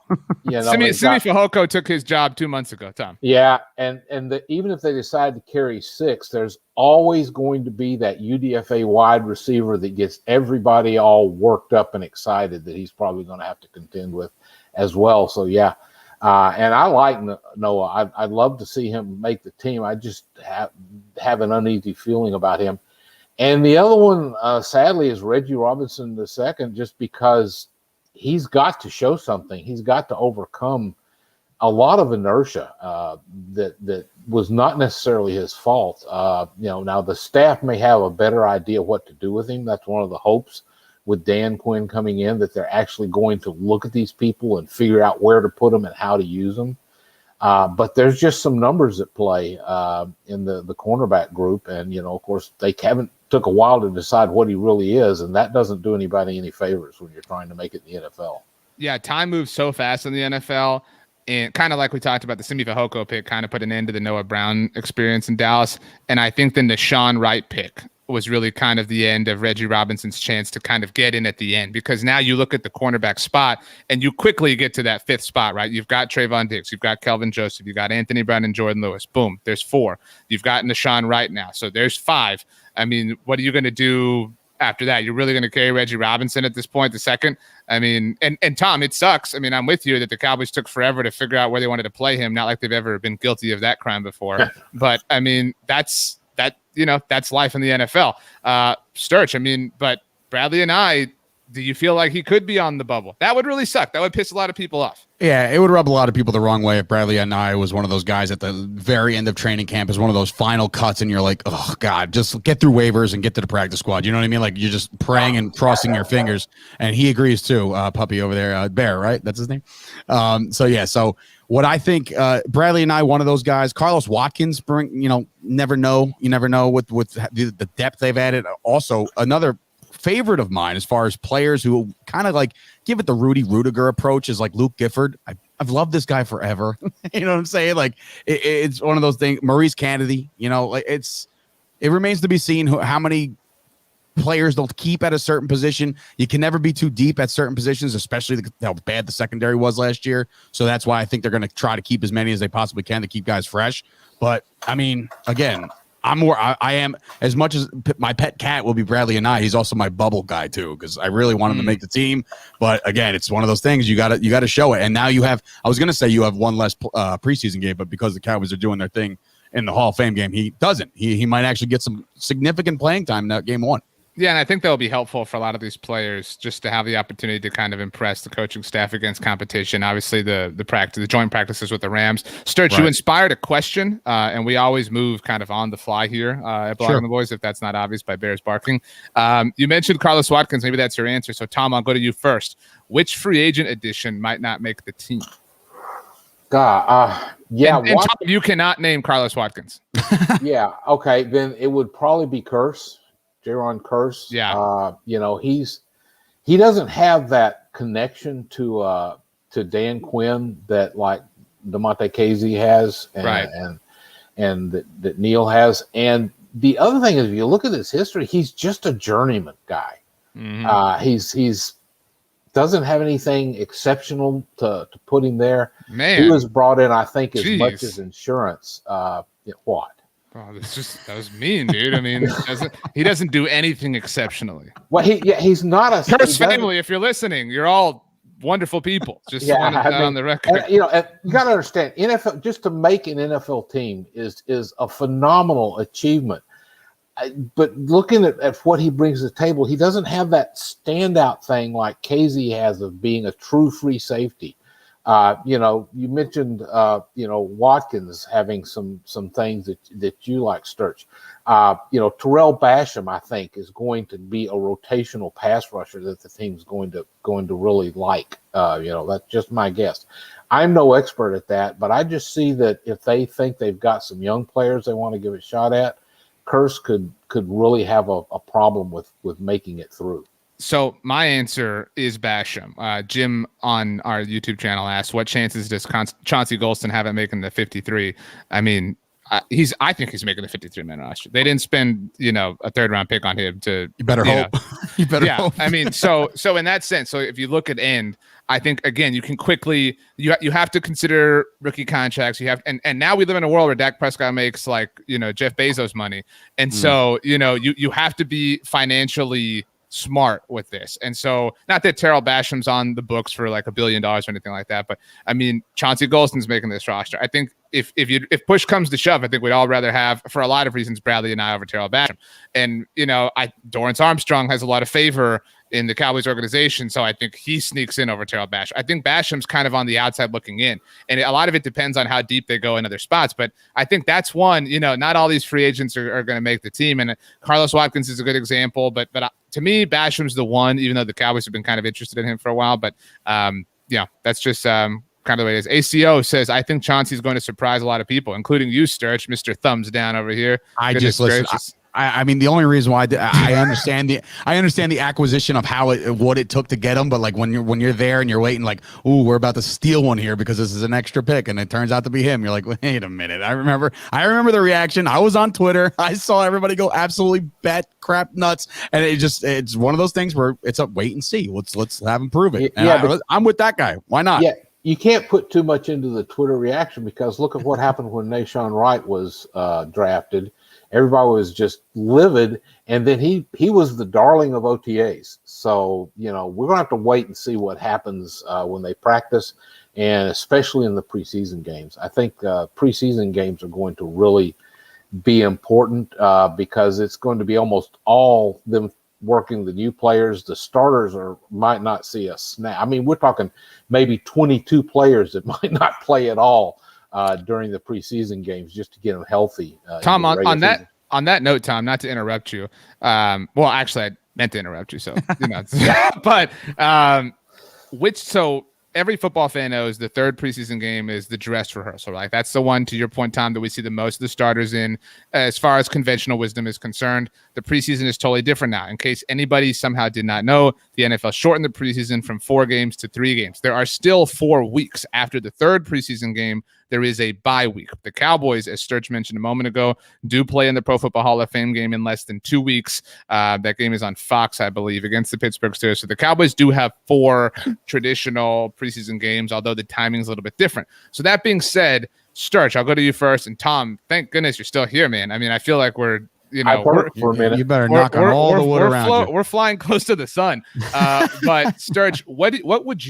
[SPEAKER 1] Simi Fehoko took his job 2 months ago, Tom.
[SPEAKER 2] Yeah, and even if they decide to carry 6, there's always going to be that UDFA wide receiver that gets everybody all worked up and excited that he's probably going to have to contend with as well. So, yeah. And I like Noah. I'd love to see him make the team. I just have an uneasy feeling about him. And the other one, sadly, is Reggie Robinson II, just because he's got to show something. He's got to overcome a lot of inertia that was not necessarily his fault. Now the staff may have a better idea what to do with him. That's one of the hopes with Dan Quinn coming in, that they're actually going to look at these people and figure out where to put them and how to use them. But there's just some numbers at play in the cornerback group. And, of course, they took a while to decide what he really is. And that doesn't do anybody any favors when you're trying to make it in the NFL.
[SPEAKER 1] Yeah, time moves so fast in the NFL. And kind of like we talked about, the Simi Fehoko pick kind of put an end to the Noah Brown experience in Dallas. And I think the Deshaun Wright pick was really kind of the end of Reggie Robinson's chance to kind of get in at the end, because now you look at the cornerback spot and you quickly get to that fifth spot, right? You've got Trayvon Diggs, you've got Kelvin Joseph, you've got Anthony Brown and Jordan Lewis. Boom, there's 4. You've got Deshaun Wright now, so there's 5. I mean, what are you going to do after that? You're really going to carry Reggie Robinson at this point, the second? I mean, and Tom, it sucks. I mean, I'm with you that the Cowboys took forever to figure out where they wanted to play him. Not like they've ever been guilty of that crime before. But I mean, that's life in the NFL. Sturch, I mean, but Bradley and I, do you feel like he could be on the bubble? That would really suck. That would piss a lot of people off.
[SPEAKER 3] Yeah, it would rub a lot of people the wrong way if Bradley and I was one of those guys at the very end of training camp, is one of those final cuts, and you're like, oh, God, just get through waivers and get to the practice squad. You know what I mean? Like, you're just praying and crossing your fingers. And he agrees too, puppy over there, Bear, right? That's his name? So what I think, Bradley and I, one of those guys. Carlos Watkins, never know. You never know with the depth they've added. Also, another favorite of mine as far as players who kind of like give it the Rudy Rudiger approach is like Luke Gifford. I've loved this guy forever. You know what I'm saying? Like it's one of those things. Maurice Kennedy, it remains to be seen how many players they'll keep at a certain position. You can never be too deep at certain positions, especially how bad the secondary was last year. So that's why I think they're going to try to keep as many as they possibly can to keep guys fresh. But I mean, again, I am, as much as my pet cat will be Bradley and I, he's also my bubble guy too, because I really want him to make the team. But again, it's one of those things you got to show it. And now you have, I was going to say you have one less preseason game, but because the Cowboys are doing their thing in the Hall of Fame game, he doesn't. He might actually get some significant playing time in that game 1.
[SPEAKER 1] Yeah, and I think that'll be helpful for a lot of these players just to have the opportunity to kind of impress the coaching staff against competition. Obviously, the joint practices with the Rams. Sturch, right. You inspired a question, and we always move kind of on the fly here at Blogging the Boys, if that's not obvious by bears barking. You mentioned Carlos Watkins. Maybe that's your answer. So, Tom, I'll go to you first. Which free agent addition might not make the team?
[SPEAKER 2] Yeah.
[SPEAKER 1] And Tom, you cannot name Carlos Watkins.
[SPEAKER 2] Yeah, okay. Then it would probably be Jaron Curse.
[SPEAKER 1] Yeah.
[SPEAKER 2] He doesn't have that connection to Dan Quinn that like DeMonte Casey has and that Neil has. And the other thing is, if you look at his history, he's just a journeyman guy. Mm-hmm. He's doesn't have anything exceptional to put him there.
[SPEAKER 1] Man.
[SPEAKER 2] He was brought in, I think, as much as insurance. What?
[SPEAKER 1] Oh, that was mean, dude. I mean, he doesn't do anything exceptionally.
[SPEAKER 2] Well, he's not a
[SPEAKER 1] Curse family. If you're listening, you're all wonderful people. Just on the record.
[SPEAKER 2] And, you got to understand, NFL, just to make an NFL team is a phenomenal achievement. But looking at what he brings to the table, he doesn't have that standout thing like Casey has of being a true free safety. You mentioned, Watkins having some things that you like, Sturch. Terrell Basham, I think, is going to be a rotational pass rusher that the team's going to really like. That's just my guess. I'm no expert at that, but I just see that if they think they've got some young players they want to give a shot at, Curse could really have a problem with making it through.
[SPEAKER 1] So my answer is Basham. Jim on our YouTube channel asked, what chances does Chauncey Golston have at making the 53? I mean, I think he's making the 53-man roster. They didn't spend, a third-round pick on him to.
[SPEAKER 3] You better hope. You better hope.
[SPEAKER 1] I mean, so in that sense, so if you look at end, I think again you can quickly you have to consider rookie contracts. You have and now we live in a world where Dak Prescott makes like Jeff Bezos money, and so you have to be financially smart with this. And so not that Terrell Basham's on the books for like $1 billion or anything like that, but I mean Chauncey Golston's making this roster. I think if push comes to shove, I think we'd all rather have, for a lot of reasons, Bradley and I over Terrell Basham. And Dorrance Armstrong has a lot of favor in the Cowboys organization, so I think he sneaks in over Terrell Basham. I think Basham's kind of on the outside looking in, and a lot of it depends on how deep they go in other spots. But I think that's one. Not all these free agents are going to make the team, and Carlos Watkins is a good example. But to me, Basham's the one, even though the Cowboys have been kind of interested in him for a while. But that's just kind of the way it is. ACO says, I think Chauncey's going to surprise a lot of people, including you, Sturch, Mr. Thumbs Down over here.
[SPEAKER 3] I just listen. I mean, the only reason why I understand the acquisition of what it took to get him, but like when you're there and you're waiting, like, ooh, we're about to steal one here because this is an extra pick, and it turns out to be him. You're like, wait a minute. I remember the reaction. I was on Twitter. I saw everybody go absolutely bat crap nuts, and it's one of those things where it's a wait and see. Let's have him prove it. And I'm with that guy. Why not?
[SPEAKER 2] Yeah. You can't put too much into the Twitter reaction because look at what happened when Nashawn Wright was drafted. Everybody was just livid, and then he was the darling of OTAs. So, we're going to have to wait and see what happens when they practice, and especially in the preseason games. I think preseason games are going to really be important because it's going to be almost all them working the new players. The starters might not see a snap. I mean, we're talking maybe 22 players that might not play at all during the preseason games just to get them healthy.
[SPEAKER 1] Tom, on that note, Tom, not to interrupt you. Well, actually, I meant to interrupt you, so but so every football fan knows the third preseason game is the dress rehearsal, right? That's the one, to your point, Tom, that we see the most of the starters in. As far as conventional wisdom is concerned, the preseason is totally different now. In case anybody somehow did not know, the NFL shortened the preseason from 4 games to 3 games. There are still 4 weeks after the third preseason game. There is a bye week. The Cowboys, as Sturch mentioned a moment ago, do play in the Pro Football Hall of Fame game in less than 2 weeks. That game is on Fox, I believe, against the Pittsburgh Steelers. So the Cowboys do have 4 traditional preseason games, although the timing is a little bit different. So that being said, Sturch, I'll go to you first. And Tom, thank goodness you're still here, man. I mean, I feel like we're
[SPEAKER 3] for a minute. You better knock on all the wood around you.
[SPEAKER 1] We're flying close to the sun. But Sturch, what would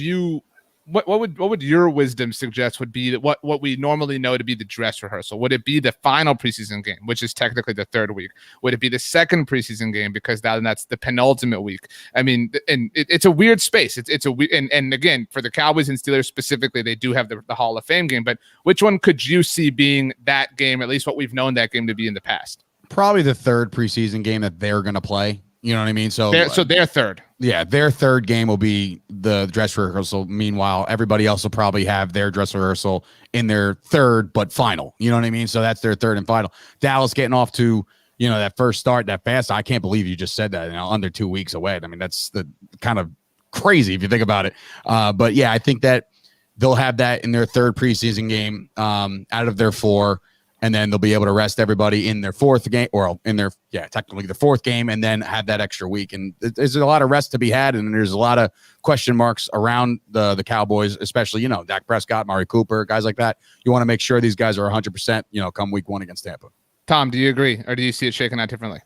[SPEAKER 1] your wisdom suggest would be what we normally know to be the dress rehearsal? Would it be the final preseason game, which is technically the third week? Would it be the second preseason game because that's the penultimate week? I mean, and it's a weird space. It's a weird, and again, for the Cowboys and Steelers specifically, they do have the Hall of Fame game. But which one could you see being that game, or at least what we've known that game to be in the past?
[SPEAKER 3] Probably the third preseason game that they're going to play. You know what I mean? So
[SPEAKER 1] their third.
[SPEAKER 3] Yeah, their third game will be the dress rehearsal. Meanwhile, everybody else will probably have their dress rehearsal in their third but final. You know what I mean? So that's their third and final. Dallas getting off to, that first start that fast. I can't believe you just said that, under 2 weeks away. I mean, that's the kind of crazy if you think about it. But yeah, I think that they'll have that in their third preseason game out of their 4. And then they'll be able to rest everybody in their fourth game, or in their, technically the fourth game, and then have that extra week. And there's a lot of rest to be had, and there's a lot of question marks around the Cowboys, especially, Dak Prescott, Mari Cooper, guys like that. You want to make sure these guys are 100%, come week 1 against Tampa.
[SPEAKER 1] Tom, do you agree, or do you see it shaking out differently?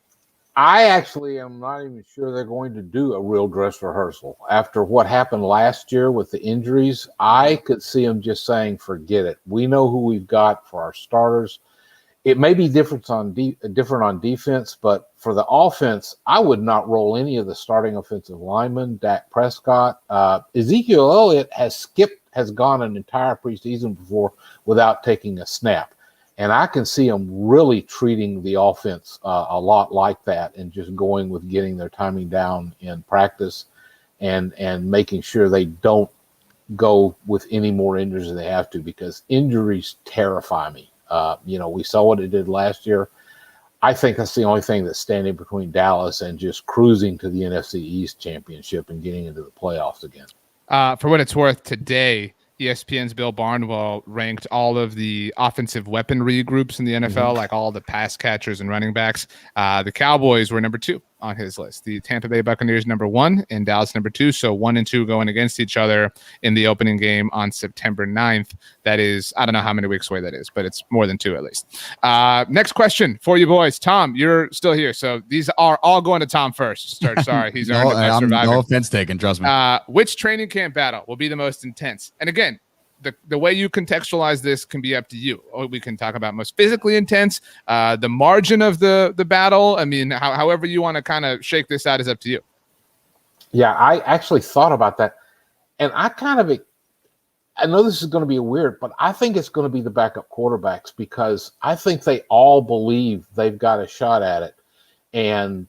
[SPEAKER 2] I actually am not even sure they're going to do a real dress rehearsal. After what happened last year with the injuries, I could see them just saying, forget it. We know who we've got for our starters. It may be different on defense, but for the offense, I would not roll any of the starting offensive linemen. Dak Prescott, Ezekiel Elliott has gone an entire preseason before without taking a snap. And I can see them really treating the offense a lot like that and just going with getting their timing down in practice and making sure they don't go with any more injuries than they have to, because injuries terrify me. We saw what it did last year. I think that's the only thing that's standing between Dallas and just cruising to the NFC East championship and getting into the playoffs again.
[SPEAKER 1] For what it's worth, today, ESPN's Bill Barnwell ranked all of the offensive weaponry groups in the NFL, like all the pass catchers and running backs. The Cowboys were number 2 on his list. The Tampa Bay Buccaneers number 1 and Dallas number 2. So 1 and 2 going against each other in the opening game on September 9th. That is, I don't know how many weeks away that is, but it's more than 2 at least. Next question for you boys. Tom, you're still here. So these are all going to Tom first. Sorry, he's earned the best survivor.
[SPEAKER 3] No offense taken, trust me.
[SPEAKER 1] Which training camp battle will be the most intense? And again, the way you contextualize this can be up to you. We can talk about most physically intense, the margin of the battle. I mean, however you want to kind of shake this out is up to you.
[SPEAKER 2] Yeah, I actually thought about that. And I know this is going to be weird, but I think it's going to be the backup quarterbacks because I think they all believe they've got a shot at it. And,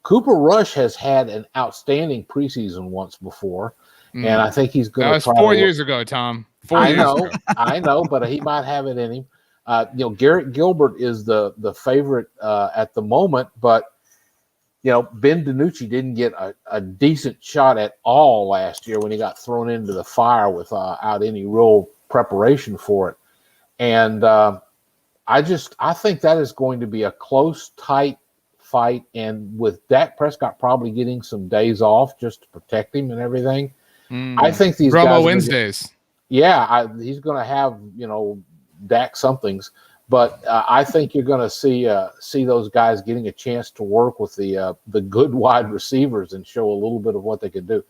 [SPEAKER 2] Cooper Rush has had an outstanding preseason once before. And I think he's going to
[SPEAKER 1] try. That was 4 years ago, Tom. 4 years ago.
[SPEAKER 2] I know, but he might have it in him. Garrett Gilbert is the favorite at the moment, but Ben DiNucci didn't get a decent shot at all last year when he got thrown into the fire without any real preparation for it. And I think that is going to be a close, tight fight. And with Dak Prescott probably getting some days off just to protect him and everything, I think these
[SPEAKER 1] Romo
[SPEAKER 2] guys
[SPEAKER 1] Wednesdays.
[SPEAKER 2] He's going to have Dak somethings. But I think you're going to see those guys getting a chance to work with the good wide receivers and show a little bit of what they can do.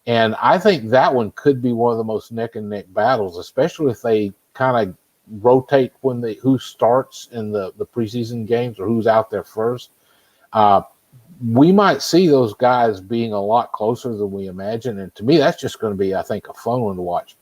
[SPEAKER 2] And I think that one could be one of the most neck and neck battles, especially if they kind of rotate who starts in the preseason games or who's out there first. We might see those guys being a lot closer than we imagine. And to me, that's just going to be, I think, a fun one to watch.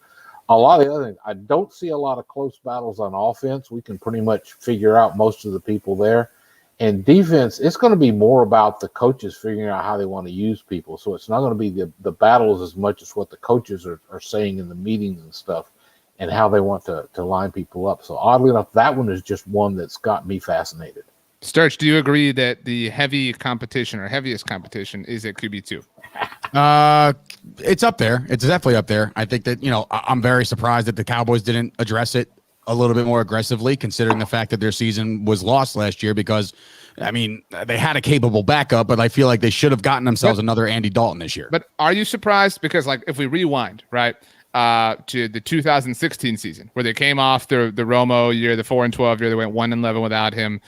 [SPEAKER 2] A lot of the other things, I don't see a lot of close battles on offense. We can pretty much figure out most of the people there. And defense, it's going to be more about the coaches figuring out how they want to use people. So it's not going to be the battles as much as what the coaches are saying in the meetings and stuff and how they want to line people up. So oddly enough, that one is just one that's got me fascinated.
[SPEAKER 1] Sturch, do you agree that the heaviest competition is at QB2?
[SPEAKER 3] It's up there. It's definitely up there. I think that, I'm very surprised that the Cowboys didn't address it a little bit more aggressively, considering the fact that their season was lost last year because, they had a capable backup, but I feel like they should have gotten themselves another Andy Dalton this year.
[SPEAKER 1] But are you surprised? Because, if we rewind, right, to the 2016 season where they came off the Romo year, the 4-12 year, they went 1-11 without him.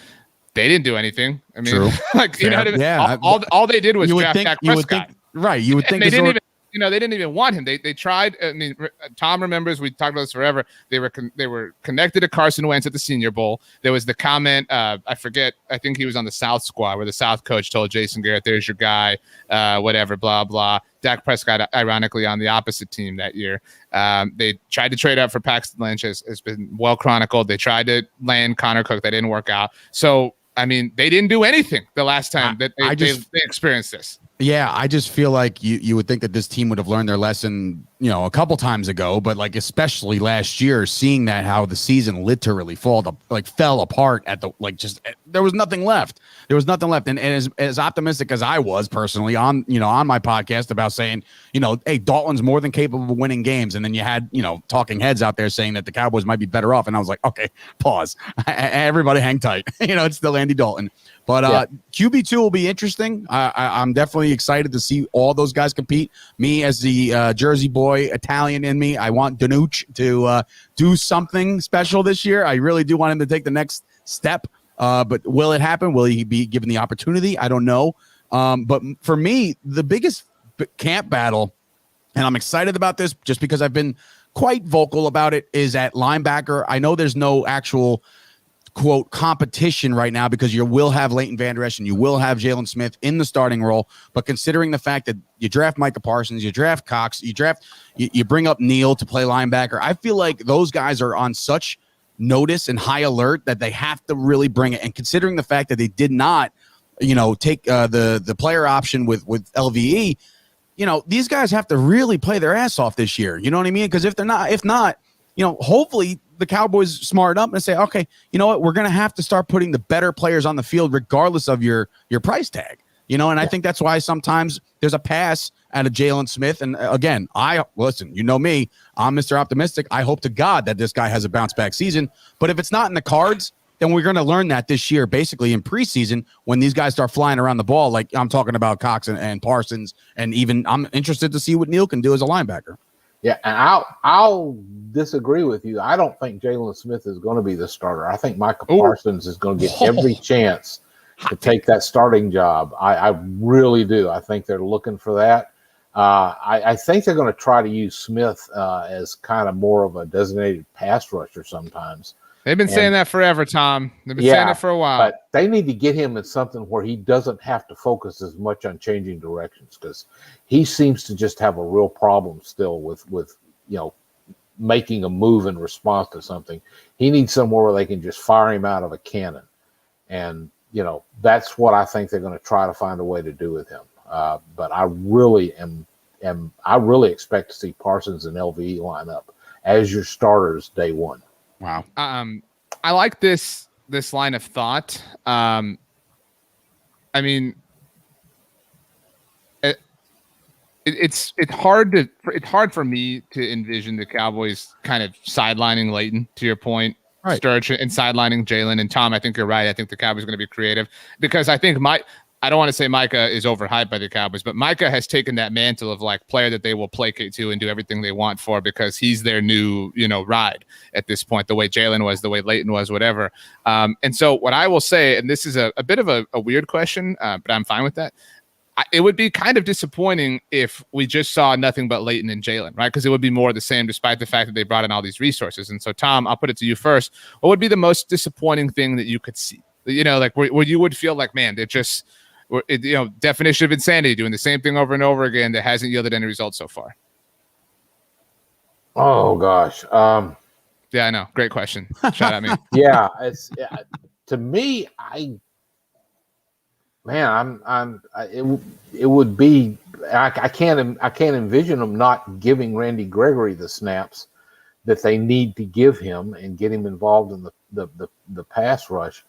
[SPEAKER 1] They didn't do anything. I mean,
[SPEAKER 3] True.
[SPEAKER 1] You know what I mean? Yeah. All they did was draft Dak Prescott.
[SPEAKER 3] Right. You would think
[SPEAKER 1] they didn't even want him. They tried. I mean, Tom remembers, we talked about this forever. They were connected to Carson Wentz at the Senior Bowl. There was the comment, I forget, I think he was on the South squad where the South coach told Jason Garrett, there's your guy, whatever, blah, blah. Dak Prescott, ironically, on the opposite team that year. They tried to trade up for Paxton Lynch, has been well chronicled. They tried to land Connor Cook. That didn't work out. So, I mean, they didn't do anything the last time that they experienced this.
[SPEAKER 3] Yeah, I just feel like you would think that this team would have learned their lesson, a couple times ago, but especially last year, seeing that how the season literally fell apart at there was nothing left. There was nothing left. And as optimistic as I was personally on my podcast about saying, hey, Dalton's more than capable of winning games. And then you had, talking heads out there saying that the Cowboys might be better off. And I was like, okay, pause. Everybody hang tight. It's still Andy Dalton. But QB2 will be interesting. I'm definitely excited to see all those guys compete. Me as the Jersey boy, Italian in me, I want DiNucci to do something special this year. I really do want him to take the next step. But will it happen? Will he be given the opportunity? I don't know. But for me, the biggest camp battle, and I'm excited about this just because I've been quite vocal about it, is at linebacker. I know there's no actual quote competition right now because you will have Leighton Vander Esch and you will have Jalen Smith in the starting role. But considering the fact that you draft Micah Parsons, you draft Cox, you bring up Neal to play linebacker, I feel like those guys are on such notice and high alert that they have to really bring it. And considering the fact that they did not, take the player option with LVE, these guys have to really play their ass off this year. You know what I mean? Because if not, hopefully the Cowboys smart up and say, okay, you know what? We're going to have to start putting the better players on the field regardless of your price tag, and I think that's why sometimes there's a pass out of Jalen Smith. And again, listen, me, I'm Mr. Optimistic. I hope to God that this guy has a bounce back season, but if it's not in the cards, then we're going to learn that this year, basically in preseason, when these guys start flying around the ball, like I'm talking about Cox and Parsons, and even I'm interested to see what Neal can do as a linebacker.
[SPEAKER 2] Yeah, and I'll disagree with you. I don't think Jalen Smith is going to be the starter. I think Micah Parsons is going to get every chance to take that starting job. I really do. I think they're looking for that. I think they're going to try to use Smith as kind of more of a designated pass rusher sometimes.
[SPEAKER 1] They've been saying that forever, Tom. They've been saying it for a while.
[SPEAKER 2] But they need to get him in something where he doesn't have to focus as much on changing directions, because he seems to just have a real problem still with making a move in response to something. He needs somewhere where they can just fire him out of a cannon. And, that's what I think they're going to try to find a way to do with him. But I really expect to see Parsons and LVE line up as your starters day one.
[SPEAKER 3] Wow.
[SPEAKER 1] I like this line of thought. I mean, it's hard for me to envision the Cowboys kind of sidelining Leighton, to your point, right, Sturch, and sidelining Jalen. And Tom, I think you're right. I think the Cowboys are going to be creative, because I think I don't want to say Micah is overhyped by the Cowboys, but Micah has taken that mantle of like player that they will placate to and do everything they want for, because he's their new, ride at this point, the way Jalen was, the way Leighton was, whatever. And so what I will say, and this is a bit of a weird question, but I'm fine with that. It would be kind of disappointing if we just saw nothing but Leighton and Jalen, right? Because it would be more of the same, despite the fact that they brought in all these resources. And so, Tom, I'll put it to you first. What would be the most disappointing thing that you could see? Like where you would feel like, man, they're just, definition of insanity, doing the same thing over and over again that hasn't yielded any results so far.
[SPEAKER 2] Oh gosh.
[SPEAKER 1] Yeah, I know. Great question. Shout at me.
[SPEAKER 2] Yeah, to me, it would be. I can't envision them not giving Randy Gregory the snaps that they need to give him and get him involved in the pass rush.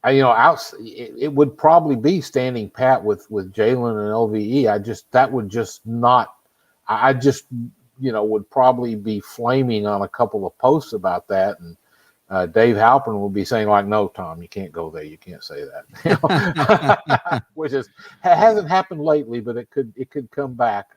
[SPEAKER 2] It would probably be standing pat with Jalen and LVE. Would probably be flaming on a couple of posts about that. And Dave Halpern will be saying like, no, Tom, you can't go there. You can't say that, which hasn't happened lately, but it could come back.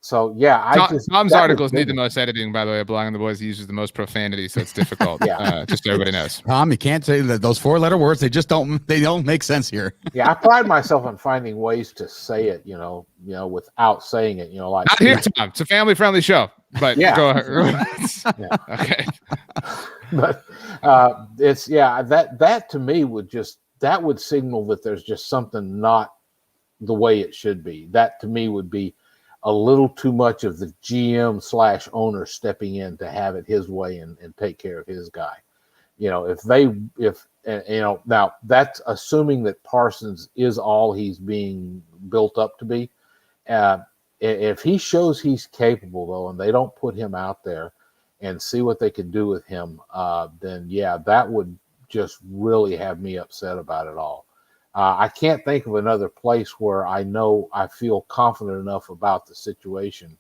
[SPEAKER 2] So yeah,
[SPEAKER 1] Tom's articles need the most editing, by the way. Belonging the Boys, he uses the most profanity, so it's difficult. Just so everybody knows.
[SPEAKER 3] Tom, you can't say that those 4-letter words. They just don't make sense here.
[SPEAKER 2] Yeah, I pride myself on finding ways to say it, without saying it. Like
[SPEAKER 1] not here, Tom. It's a family-friendly show. But go ahead. Okay.
[SPEAKER 2] But that to me would signal that there's just something not the way it should be. That to me would be a little too much of the GM/owner stepping in to have it his way and take care of his guy. Now that's assuming that Parsons is all he's being built up to be. If he shows he's capable though, and they don't put him out there and see what they can do with him, then that would just really have me upset about it all. I can't think of another place where I feel confident enough about the situation.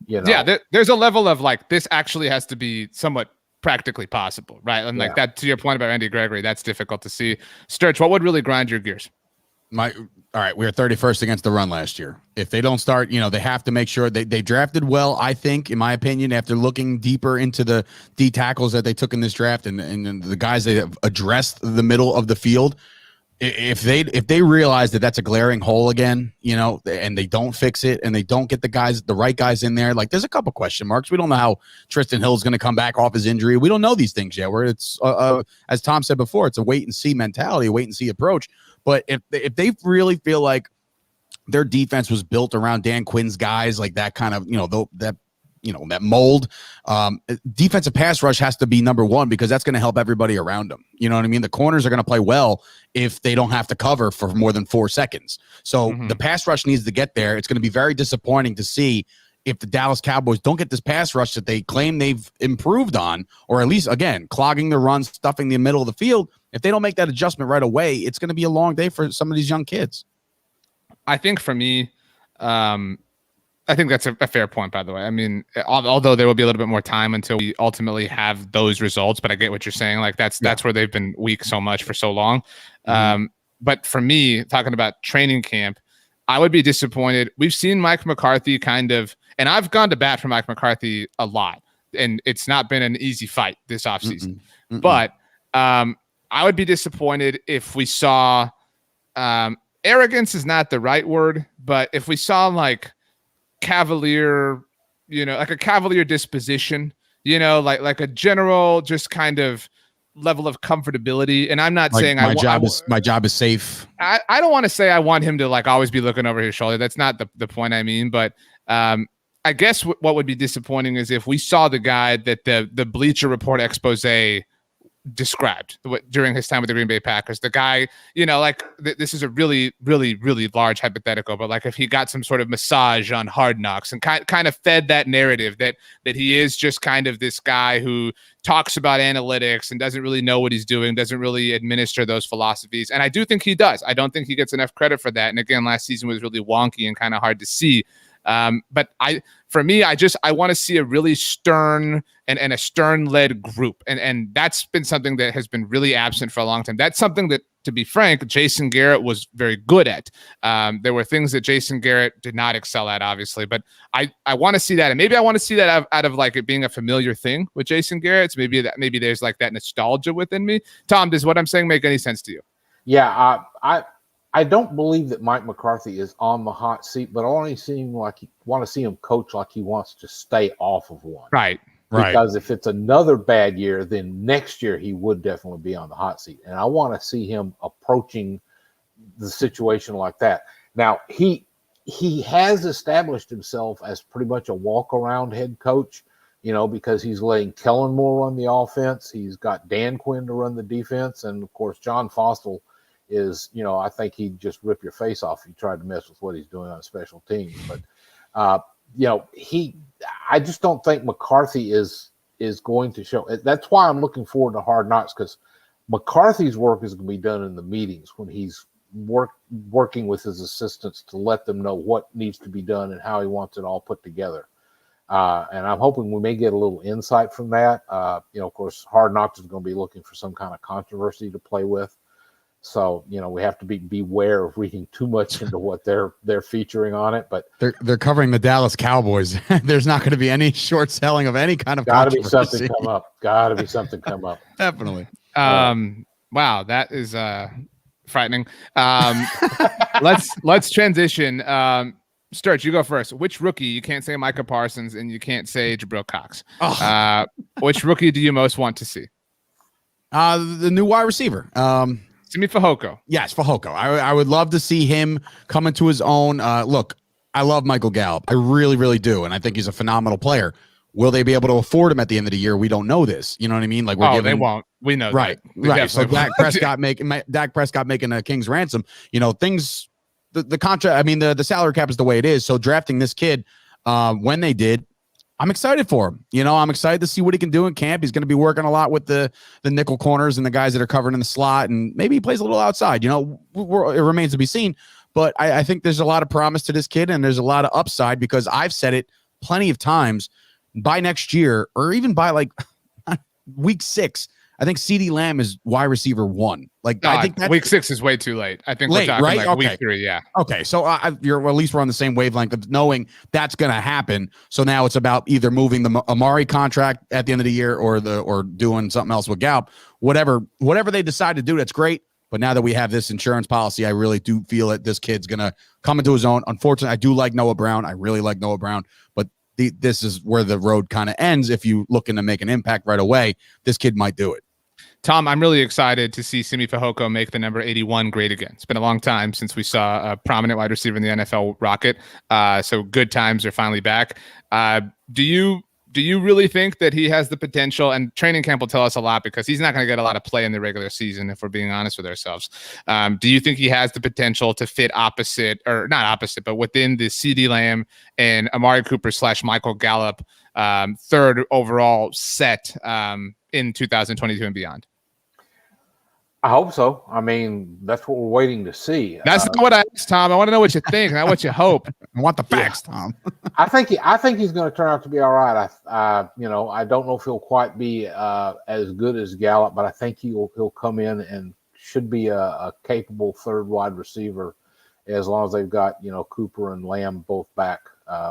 [SPEAKER 1] Yeah, there's a level of like, this actually has to be somewhat practically possible, right? And like that, to your point about Randy Gregory, that's difficult to see. Sturch, what would really grind your gears?
[SPEAKER 3] All right, we were 31st against the run last year. If they don't start, they have to make sure they drafted well, I think, in my opinion, after looking deeper into the D tackles that they took in this draft and the guys that have addressed the middle of the field. If they realize that that's a glaring hole again, and they don't fix it and they don't get the right guys in there, like there's a couple question marks. We don't know how Tristan Hill is going to come back off his injury. We don't know these things yet. Where it's as Tom said before, it's a wait and see mentality, a wait and see approach. But if they really feel like their defense was built around Dan Quinn's guys, like that kind of that mold, defensive pass rush has to be number one, because that's going to help everybody around them. You know what I mean? The corners are going to play well if they don't have to cover for more than 4 seconds. So the pass rush needs to get there. It's going to be very disappointing to see if the Dallas Cowboys don't get this pass rush that they claim they've improved on, or at least, again, clogging the run, stuffing the middle of the field. If they don't make that adjustment right away, it's going to be a long day for some of these young kids.
[SPEAKER 1] I think for me, I think that's a fair point, by the way. I mean, although there will be a little bit more time until we ultimately have those results, but I get what you're saying. Like that's where they've been weak so much for so long. But for me, talking about training camp, I would be disappointed. We've seen Mike McCarthy and I've gone to bat for Mike McCarthy a lot, and it's not been an easy fight this offseason. But I would be disappointed if we saw arrogance is not the right word, but if we saw like cavalier, like a cavalier disposition, like a general just kind of level of comfortability. And I'm not
[SPEAKER 3] like
[SPEAKER 1] saying
[SPEAKER 3] my job is safe.
[SPEAKER 1] I don't want to say I want him to like always be looking over his shoulder. That's not the point I mean, but I guess what would be disappointing is if we saw the guy that the Bleacher Report expose described during his time with the Green Bay Packers. The guy, like this is a really, really, really large hypothetical, but like if he got some sort of massage on Hard Knocks and kind of fed that narrative that he is just kind of this guy who talks about analytics and doesn't really know what he's doing, doesn't really administer those philosophies. And I do think he does. I don't think he gets enough credit for that. And again, last season was really wonky and kind of hard to see. But I want to see a really stern and a stern-led group. And that's been something that has been really absent for a long time. That's something that, to be frank, Jason Garrett was very good at. There were things that Jason Garrett did not excel at, obviously, but I want to see that. And maybe I want to see that out of like it being a familiar thing with Jason Garrett. So maybe there's like that nostalgia within me. Tom, does what I'm saying make any sense to you?
[SPEAKER 2] Yeah, I don't believe that Mike McCarthy is on the hot seat, but I want to see him coach like he wants to stay off of one.
[SPEAKER 1] Right.
[SPEAKER 2] Because if it's another bad year, then next year he would definitely be on the hot seat. And I want to see him approaching the situation like that. Now, he has established himself as pretty much a walk-around head coach, because he's letting Kellen Moore run the offense. He's got Dan Quinn to run the defense. And, of course, John Fostel is, I think he'd just rip your face off if you tried to mess with what he's doing on special teams. But, I just don't think McCarthy is going to show. That's why I'm looking forward to Hard Knocks, because McCarthy's work is going to be done in the meetings when he's working with his assistants to let them know what needs to be done and how he wants it all put together. And I'm hoping we may get a little insight from that. Of course, Hard Knocks is going to be looking for some kind of controversy to play with. So, we have to beware of reading too much into what they're featuring on it. But
[SPEAKER 3] they're covering the Dallas Cowboys. There's not going to be any short selling of any kind of
[SPEAKER 2] Got to be something come up.
[SPEAKER 3] Definitely.
[SPEAKER 1] Wow, that is frightening. Let's transition. Sturch, you go first. Which rookie? You can't say Micah Parsons and you can't say Jabril Cox. Which rookie do you most want to see?
[SPEAKER 3] The new wide receiver.
[SPEAKER 1] Simi Fehoko.
[SPEAKER 3] Yes, Fehoko. I would love to see him come into his own. Look, I love Michael Gallup. I really, really do. And I think he's a phenomenal player. Will they be able to afford him at the end of the year? We don't know this. You know what I mean? Like
[SPEAKER 1] they won't. We know
[SPEAKER 3] right,
[SPEAKER 1] that.
[SPEAKER 3] Right. So Dak Prescott making a king's ransom. Things. The contract. I mean, the salary cap is the way it is. So drafting this kid, when they did, I'm excited for him. I'm excited to see what he can do in camp. He's going to be working a lot with the nickel corners and the guys that are covering in the slot, and maybe he plays a little outside. It remains to be seen. But I think there's a lot of promise to this kid, and there's a lot of upside because I've said it plenty of times. By next year, or even by like week 6, I think CeeDee Lamb is wide receiver 1. I think
[SPEAKER 1] week 6 is way too late. I think we're talking
[SPEAKER 3] right?
[SPEAKER 1] like week 3. Yeah.
[SPEAKER 3] Okay. So at least we're on the same wavelength of knowing that's going to happen. So now it's about either moving the Amari contract at the end of the year or doing something else with Gallup. Whatever they decide to do, that's great. But now that we have this insurance policy, I really do feel that this kid's going to come into his own. Unfortunately, I do like Noah Brown. I really like Noah Brown, but this is where the road kind of ends. If you looking to make an impact right away, this kid might do it.
[SPEAKER 1] Tom, I'm really excited to see Simi Fehoko make the number 81 great again. It's been a long time since we saw a prominent wide receiver in the NFL rocket. So good times are finally back. Do you really think that he has the potential, and training camp will tell us a lot because he's not going to get a lot of play in the regular season if we're being honest with ourselves. Do you think he has the potential to fit opposite, or not opposite, but within the CeeDee Lamb and Amari Cooper / Michael Gallup third overall set in 2022 and beyond?
[SPEAKER 2] I hope so. I mean, that's what we're waiting to see.
[SPEAKER 1] That's not what I asked, Tom. I want to know what you think, not what you hope.
[SPEAKER 3] I want the facts, Tom.
[SPEAKER 2] I think he's going to turn out to be all right. I don't know if he'll quite be as good as Gallup, but I think he'll come in and should be a capable third wide receiver as long as they've got Cooper and Lamb both back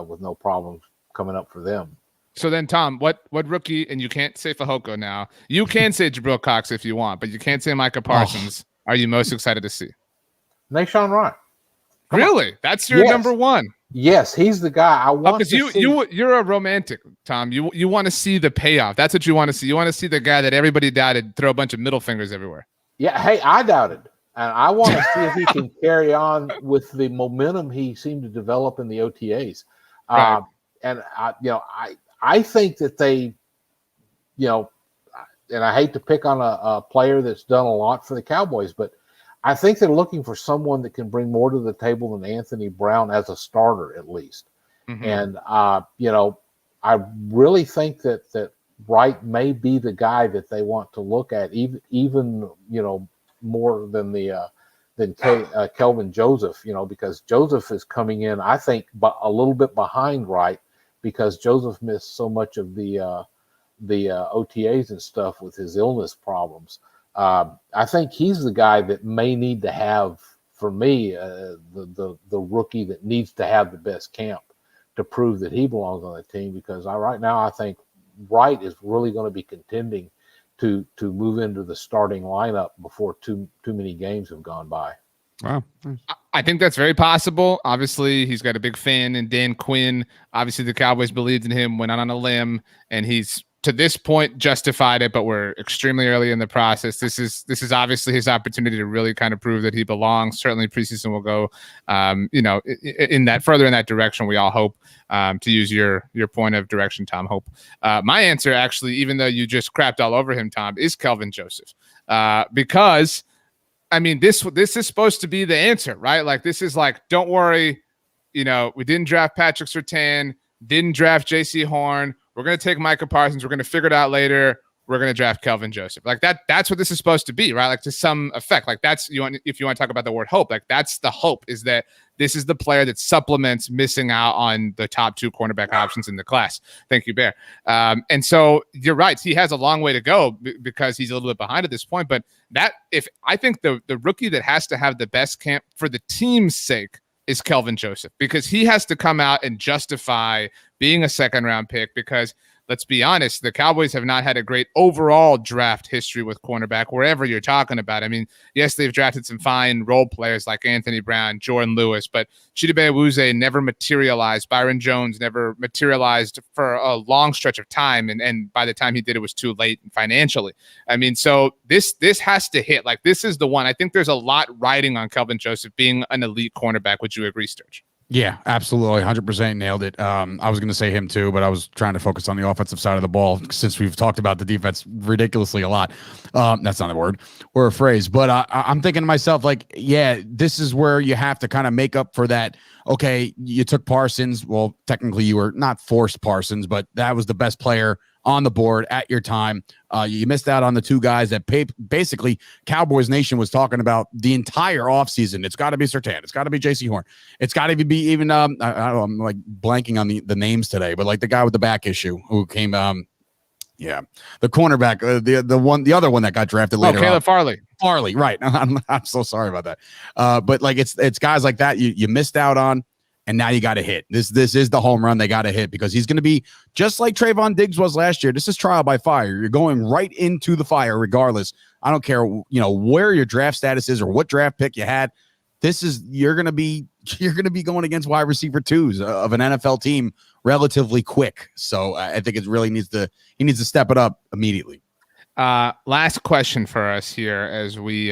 [SPEAKER 2] with no problems coming up for them.
[SPEAKER 1] So then, Tom, what rookie, and you can't say Fehoko now. You can say Jabril Cox if you want, but you can't say Micah Parsons. Are you most excited to see?
[SPEAKER 2] Nashawn Wright.
[SPEAKER 1] Really? That's your number one?
[SPEAKER 2] Yes, he's the guy I want to see.
[SPEAKER 1] You're a romantic, Tom. You want to see the payoff. That's what you want to see. You want to see the guy that everybody doubted throw a bunch of middle fingers everywhere.
[SPEAKER 2] Yeah, hey, I doubted. And I want to see if he can carry on with the momentum he seemed to develop in the OTAs.
[SPEAKER 1] Right.
[SPEAKER 2] And I think that they, and I hate to pick on a player that's done a lot for the Cowboys, but I think they're looking for someone that can bring more to the table than Anthony Brown as a starter, at least. Mm-hmm. And I really think that Wright may be the guy that they want to look at, even more than Kelvin Joseph, because Joseph is coming in, I think, but a little bit behind Wright, because Joseph missed so much of the OTAs and stuff with his illness problems. I think he's the guy that may need to have, for me, the rookie that needs to have the best camp to prove that he belongs on the team, because right now I think Wright is really going to be contending to move into the starting lineup before too many games have gone by.
[SPEAKER 3] Wow.
[SPEAKER 1] I think that's very possible. Obviously, he's got a big fan in Dan Quinn. Obviously, the Cowboys believed in him, went out on a limb, and he's, to this point, justified it, but we're extremely early in the process. This is obviously his opportunity to really kind of prove that he belongs. Certainly preseason will go, in that direction, we all hope, to use your point of direction, Tom, hope. My answer, actually, even though you just crapped all over him, Tom, is Kelvin Joseph, because I mean, this is supposed to be the answer, right? Like, this is like, don't worry, we didn't draft Patrick Surtain, didn't draft J.C. Horn. We're going to take Micah Parsons. We're going to figure it out later. We're going to draft Kelvin Joseph. Like that's what this is supposed to be, right? Like, to some effect. Like, if you want to talk about the word hope, like that's the hope, is that this is the player that supplements missing out on the top two cornerback options in the class. Thank you, Bear. And so you're right. He has a long way to go because he's a little bit behind at this point. But I think the rookie that has to have the best camp for the team's sake is Kelvin Joseph, because he has to come out and justify being a second-round pick, because let's be honest, the Cowboys have not had a great overall draft history with cornerback, wherever you're talking about. I mean, yes, they've drafted some fine role players like Anthony Brown, Jordan Lewis, but Chidobe Awuzie never materialized. Byron Jones never materialized for a long stretch of time, and by the time he did, it was too late financially. I mean, so this has to hit. Like, this is the one. I think there's a lot riding on Kelvin Joseph being an elite cornerback. Would you agree, Sturge?
[SPEAKER 3] Yeah, absolutely. 100% nailed it. I was going to say him too, but I was trying to focus on the offensive side of the ball, since we've talked about the defense ridiculously a lot. That's not a word or a phrase, but I'm thinking to myself, like, yeah, this is where you have to kind of make up for that. Okay, you took Parsons. Well, technically you were not forced Parsons, but that was the best player on the board at your time. You missed out on the two guys that basically Cowboys Nation was talking about the entire offseason. It's got to be Surtain. It's got to be J.C. Horn. It's got to be even, I don't know, I'm like blanking on the names today, but like the guy with the back issue who came, the cornerback, the other one that got drafted later.
[SPEAKER 1] Caleb Farley.
[SPEAKER 3] Farley, right. I'm so sorry about that. But like it's guys like that you missed out on. And now you got to hit. This is the home run they got to hit, because he's going to be just like Trayvon Diggs was last year. This is trial by fire. You're going right into the fire regardless. I don't care, where your draft status is or what draft pick you had. You're going to be going against wide receiver twos of an NFL team relatively quick. So I think it really he needs to step it up immediately.
[SPEAKER 1] Last question for us here as we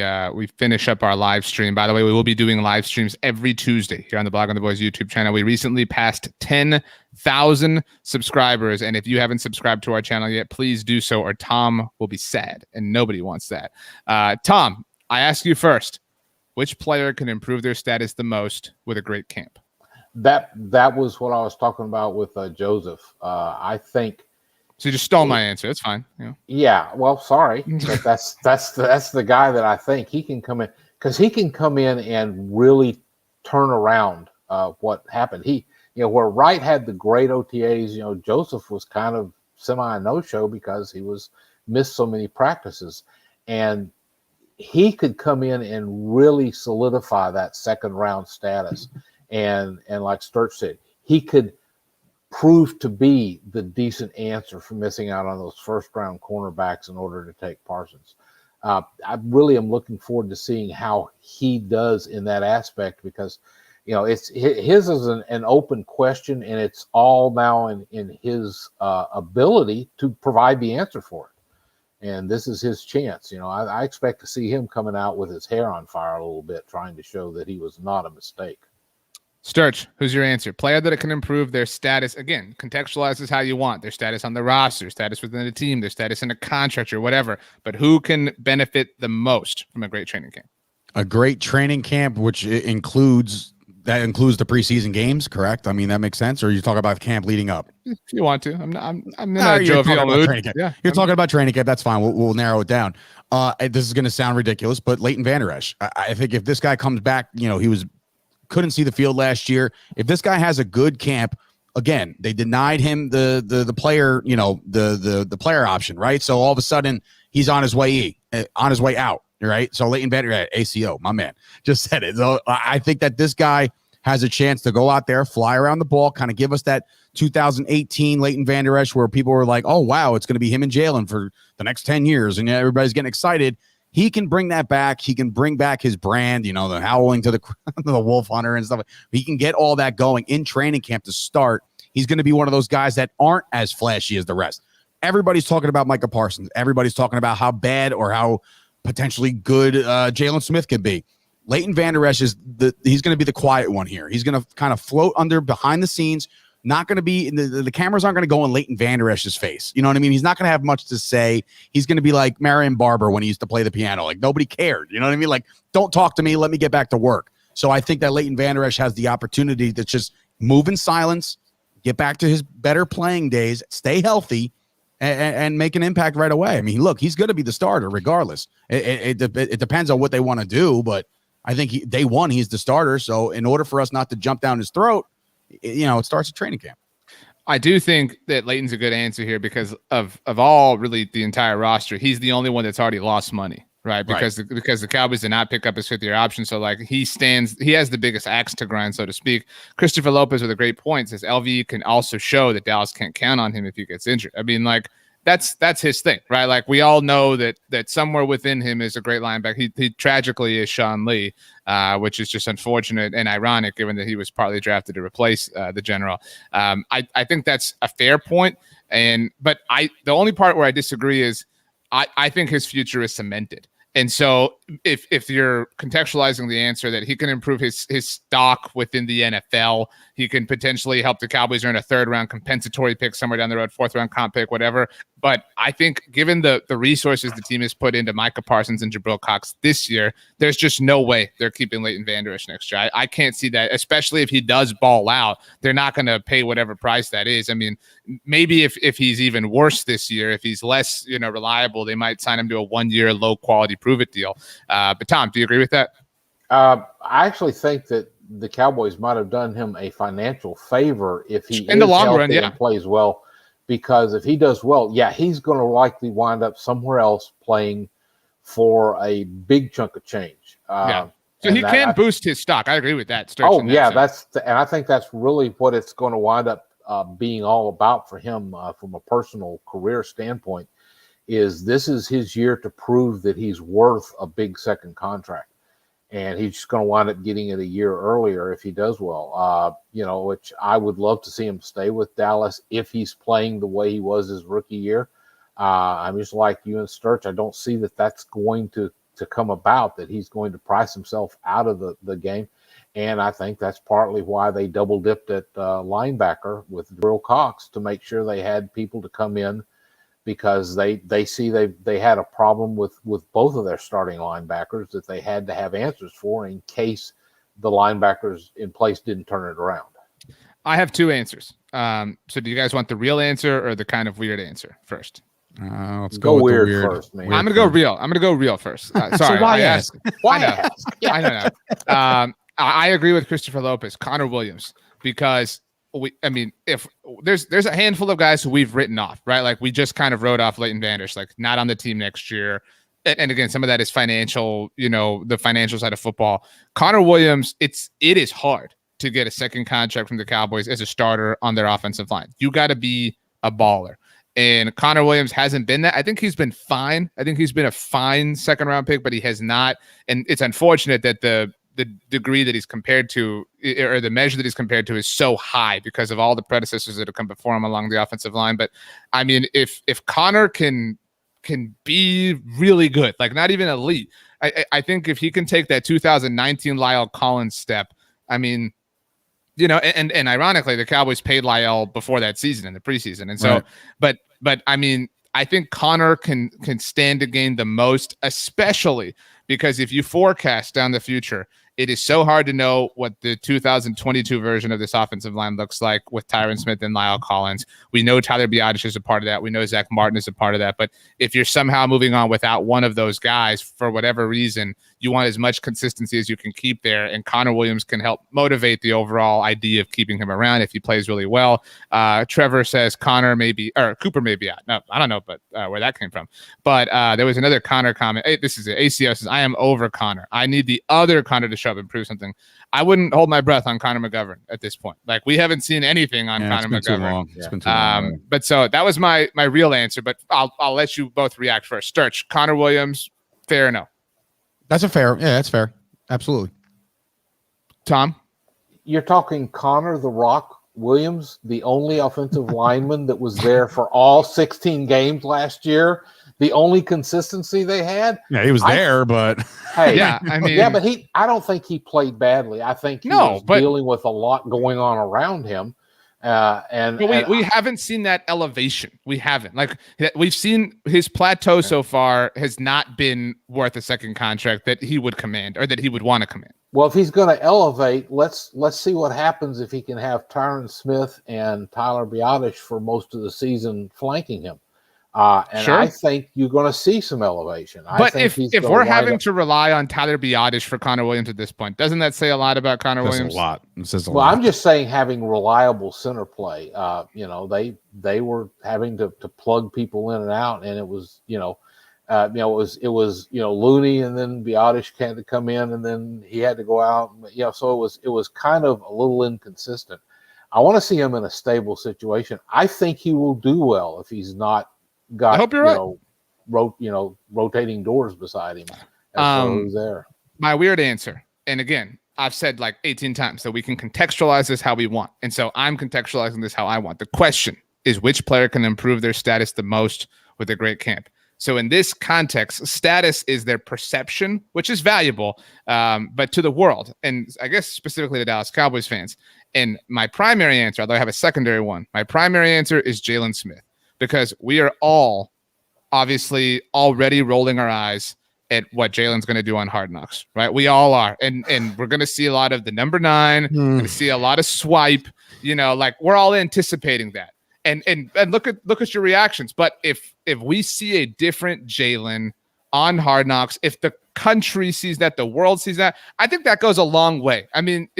[SPEAKER 1] finish up our live stream. By the way, we will be doing live streams every Tuesday here on the Blog on the Boys YouTube channel. We recently passed 10,000 subscribers, and if you haven't subscribed to our channel yet, please do so, or Tom will be sad, and nobody wants that. Tom, I ask you first, which player can improve their status the most with a great camp?
[SPEAKER 2] That was what I was talking about with Joseph. I think.
[SPEAKER 1] So you just stole my answer. That's fine.
[SPEAKER 2] Yeah. Well, sorry, but that's the guy that I think he can come in, because he can come in and really turn around what happened. Where Wright had the great OTAs, Joseph was kind of semi no-show because he was missed so many practices, and he could come in and really solidify that second round status. And like Sturch said, he could prove to be the decent answer for missing out on those first round cornerbacks in order to take Parsons. I really am looking forward to seeing how he does in that aspect, because it's his is an open question, and it's all now in his ability to provide the answer for it. And this is his chance. I expect to see him coming out with his hair on fire a little bit, trying to show that he was not a mistake.
[SPEAKER 1] Sturch, who's your answer? Player that can improve their status. Again, contextualizes how you want their status on the roster, status within the team, their status in a contract or whatever. But who can benefit the most from a great training camp?
[SPEAKER 3] A great training camp, which includes the preseason games, correct? I mean, that makes sense. Or you talk about camp leading up?
[SPEAKER 1] If you want to, I'm in a jovial mood.
[SPEAKER 3] Yeah, you're talking about training camp. That's fine. We'll narrow it down. This is going to sound ridiculous, but Leighton Vander Esch. I think if this guy comes back, he couldn't see the field last year. If this guy has a good camp, again, they denied him the player, the player option, right? So all of a sudden he's on his way out. Right. So Leighton Vander Esch, ACO, my man, just said it. So I think that this guy has a chance to go out there, fly around the ball, kind of give us that 2018 Leighton Vander Esch where people were like, oh, wow, it's going to be him and Jalen for the next 10 years. And everybody's getting excited. He can bring that back. He can bring back his brand, the howling to the wolf hunter and stuff. He can get all that going in training camp to start. He's going to be one of those guys that aren't as flashy as the rest. Everybody's talking about Micah Parsons. Everybody's talking about how bad or how potentially good Jalen Smith could be. Leighton Vander Esch he's going to be the quiet one here. He's going to kind of float behind the scenes. Not going to be the cameras aren't going to go in Leighton Vander Esch's face. You know what I mean? He's not going to have much to say. He's going to be like Marion Barber when he used to play the piano. Like nobody cared. You know what I mean? Like don't talk to me. Let me get back to work. So I think that Leighton Vander Esch has the opportunity to just move in silence, get back to his better playing days, stay healthy, and make an impact right away. I mean, look, he's going to be the starter regardless. It depends on what they want to do, but I think day one, he's the starter. So in order for us not to jump down his throat, it starts at training camp.
[SPEAKER 1] I do think that Leighton's a good answer here because of all really the entire roster. He's the only one that's already lost money, right? Because the Cowboys did not pick up his fifth-year option. So like he has the biggest axe to grind, so to speak. Christopher Lopez with a great point says LV can also show that Dallas can't count on him if he gets injured. I mean, like that's his thing, right? Like we all know that somewhere within him is a great linebacker. He tragically is Sean Lee, which is just unfortunate and ironic given that he was partly drafted to replace the general. I think that's a fair point. But the only part where I disagree is I think his future is cemented. And so if you're contextualizing the answer that he can improve his stock within the NFL, he can potentially help the Cowboys earn a third-round compensatory pick somewhere down the road, fourth-round comp pick, whatever. But I think given the resources the team has put into Micah Parsons and Jabril Cox this year, there's just no way they're keeping Leighton Vander Esch next year. I can't see that, especially if he does ball out. They're not going to pay whatever price that is. I mean, maybe if he's even worse this year, if he's less reliable, they might sign him to a one-year low-quality prove-it deal. But Tom, do you agree with that?
[SPEAKER 2] I actually think that the Cowboys might have done him a financial favor if he
[SPEAKER 1] in the long run,
[SPEAKER 2] and plays well. Because if he does well, he's going to likely wind up somewhere else playing for a big chunk of change.
[SPEAKER 1] So he can boost his stock. I agree with that.
[SPEAKER 2] And I think that's really what it's going to wind up being all about for him from a personal career standpoint. This is his year to prove that he's worth a big second contract. And he's just going to wind up getting it a year earlier if he does well, which I would love to see him stay with Dallas if he's playing the way he was his rookie year. I'm just like you and Sturch. I don't see that that's going to come about, that he's going to price himself out of the game. And I think that's partly why they double dipped at linebacker with Jabril Cox to make sure they had people to come in, because they see they had a problem with both of their starting linebackers that they had to have answers for in case the linebackers in place didn't turn it around.
[SPEAKER 1] I have two answers. So do you guys want the real answer or the kind of weird answer first?
[SPEAKER 3] Let's go weird
[SPEAKER 2] first, man.
[SPEAKER 1] I'm going to go real. I'm going to go real first. Sorry.
[SPEAKER 3] So why ask?
[SPEAKER 2] Why ask? Yeah.
[SPEAKER 1] I don't know. I agree with Christopher Lopez, Connor Williams, because if there's a handful of guys who we've written off, right? Like we just kind of wrote off Leighton Vander Esch, like not on the team next year. And again, some of that is financial, the financial side of football. Connor Williams, it is hard to get a second contract from the Cowboys as a starter on their offensive line. You got to be a baller. And Connor Williams hasn't been that. I think he's been fine. I think he's been a fine second round pick, but he has not. And it's unfortunate that the the degree that he's compared to, or the measure that he's compared to, is so high because of all the predecessors that have come before him along the offensive line. But I mean, if Connor can be really good, like not even elite, I think if he can take that 2019 Lyle Collins step, I mean, you know, and ironically, the Cowboys paid Lyle before that season in the preseason, and so, right. but I mean, I think Connor can stand to gain the most, especially because if you forecast down the future, it is so hard to know what the 2022 version of this offensive line looks like with Tyron Smith and Lyle Collins. We know Tyler Biadasz is a part of that. We know Zach Martin is a part of that. But if you're somehow moving on without one of those guys for whatever reason, you want as much consistency as you can keep there. And Connor Williams can help motivate the overall idea of keeping him around if he plays really well. Trevor says Cooper may be out. No, I don't know, but where that came from. But there was another Connor comment. Hey, this is it. ACO says, I am over Connor. I need the other Connor to show up and prove something. I wouldn't hold my breath on Connor McGovern at this point. Like, we haven't seen anything on Connor McGovern.
[SPEAKER 3] It's been too long.
[SPEAKER 1] But so that was my real answer. But I'll let you both react first. Sturch, Connor Williams, fair or no?
[SPEAKER 3] That's fair. Absolutely.
[SPEAKER 1] Tom?
[SPEAKER 2] You're talking Connor the Rock Williams, the only offensive lineman that was there for all 16 games last year. The only consistency they had.
[SPEAKER 3] Yeah, he was there, but
[SPEAKER 2] hey,
[SPEAKER 1] yeah, I mean,
[SPEAKER 2] yeah, but I don't think he played badly. I think he was dealing with a lot going on around him.
[SPEAKER 1] But we haven't seen that elevation. We haven't. Like, we've seen his plateau so far has not been worth a second contract that he would command or that he would want to command.
[SPEAKER 2] Well, if he's going to elevate, let's see what happens if he can have Tyron Smith and Tyler Biadasz for most of the season flanking him. Sure. I think you're going to see some elevation.
[SPEAKER 1] But if we're having to rely on Tyler Biadasz for Connor Williams at this point, doesn't that say a lot about Connor Williams?
[SPEAKER 3] A lot. It says a
[SPEAKER 2] lot.
[SPEAKER 3] Well,
[SPEAKER 2] I'm just saying having reliable center play. They were having to plug people in and out, and it was it was Looney, and then Biadasz had to come in, and then he had to go out. So it was kind of a little inconsistent. I want to see him in a stable situation. I think he will do well if he's not got,
[SPEAKER 1] I hope you're right.
[SPEAKER 2] Rotating doors beside him. As there.
[SPEAKER 1] My weird answer, and again, I've said like 18 times that we can contextualize this how we want. And so I'm contextualizing this how I want. The question is, which player can improve their status the most with a great camp? So in this context, status is their perception, which is valuable, but to the world, and I guess specifically to Dallas Cowboys fans. And my primary answer, although I have a secondary one, my primary answer is Jalen Smith. Because we are all obviously already rolling our eyes at what Jalen's going to do on Hard Knocks, right? We all are. And we're going to see a lot of the number 9, going to see a lot of swipe, like we're all anticipating that. And look at your reactions. But if we see a different Jalen on Hard Knocks, if the country sees that, the world sees that, I think that goes a long way. I mean,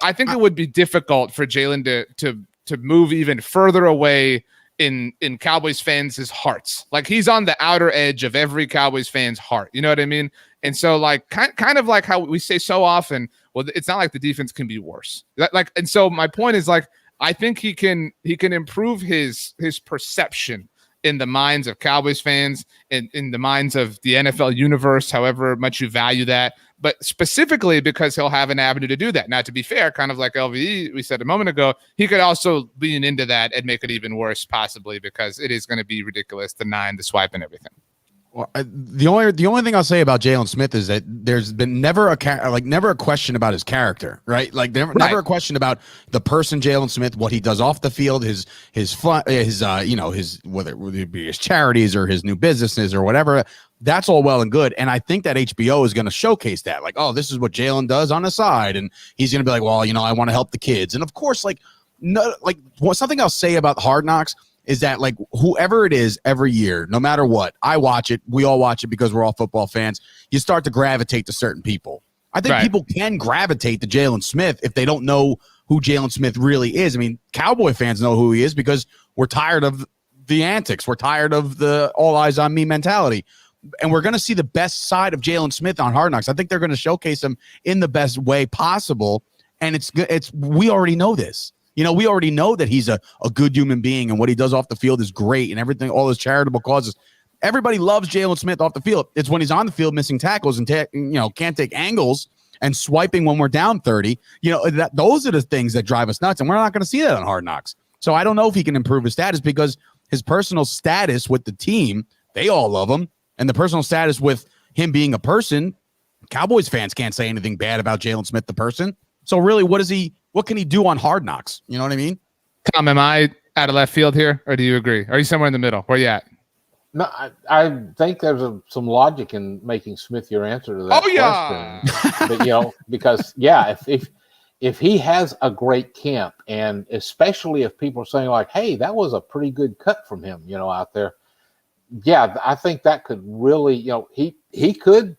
[SPEAKER 1] I think it would be difficult for Jalen to move even further away in Cowboys fans' hearts. Like, he's on the outer edge of every Cowboys fan's heart. You know what I mean? And so, like, kind of like how we say so often, well, it's not like the defense can be worse. And so my point is, like, I think he can improve his perception in the minds of Cowboys fans and in the minds of the NFL universe, however much you value that, but specifically because he'll have an avenue to do that. Now, to be fair, kind of like LVE, we said a moment ago, he could also lean into that and make it even worse, possibly, because it is going to be ridiculous, the 9, the swipe, and everything.
[SPEAKER 3] Well, the only thing I'll say about Jalen Smith is that there's been never a question about his character, right? Like never a question about the person Jalen Smith, what he does off the field, his fun, his whether it be his charities or his new businesses or whatever. That's all well and good, and I think that HBO is going to showcase that, like, oh, this is what Jalen does on the side, and he's going to be like, well, I want to help the kids, and of course, something I'll say about Hard Knocks is that, like, whoever it is every year, no matter what, I watch it. We all watch it because we're all football fans. You start to gravitate to certain people. I think people can gravitate to Jalen Smith if they don't know who Jalen Smith really is. I mean, Cowboy fans know who he is because we're tired of the antics. We're tired of the all eyes on me mentality. And we're going to see the best side of Jalen Smith on Hard Knocks. I think they're going to showcase him in the best way possible. And we already know this. We already know that he's a good human being, and what he does off the field is great, and everything, all his charitable causes. Everybody loves Jalen Smith off the field. It's when he's on the field missing tackles and can't take angles and swiping when we're down 30. Those are the things that drive us nuts, and we're not going to see that on Hard Knocks. So I don't know if he can improve his status, because his personal status with the team, they all love him, and the personal status with him being a person, Cowboys fans can't say anything bad about Jalen Smith, the person. So really, what can he do on Hard Knocks? You know what I mean?
[SPEAKER 1] Tom, am I out of left field here, or do you agree? Are you somewhere in the middle? Where you at?
[SPEAKER 2] No, I think there's some logic in making Smith your answer to that question. But, because if he has a great camp, and especially if people are saying like, hey, that was a pretty good cut from him, out there. Yeah, I think that could really, he could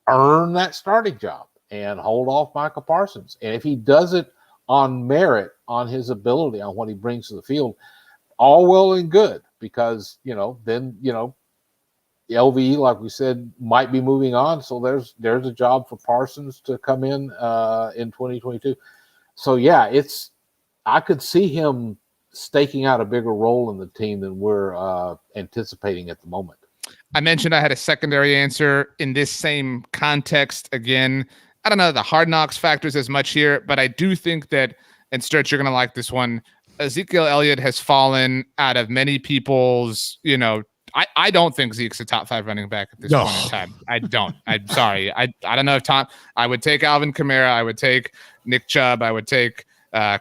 [SPEAKER 2] earn that starting job and hold off Michael Parsons. And if he does it on merit, on his ability, on what he brings to the field, all well and good, because, then, LVE, like we said, might be moving on. So there's a job for Parsons to come in 2022. So, yeah, I could see him staking out a bigger role in the team than we're anticipating at the moment.
[SPEAKER 1] I mentioned I had a secondary answer in this same context. Again, I don't know the Hard Knocks factors as much here, but I do think that, and Sturch, you're going to like this one, Ezekiel Elliott has fallen out of many people's, I don't think Zeke's a top 5 running back at this point in time. I don't. I'm sorry. I don't know if Tom, I would take Alvin Kamara. I would take Nick Chubb. I would take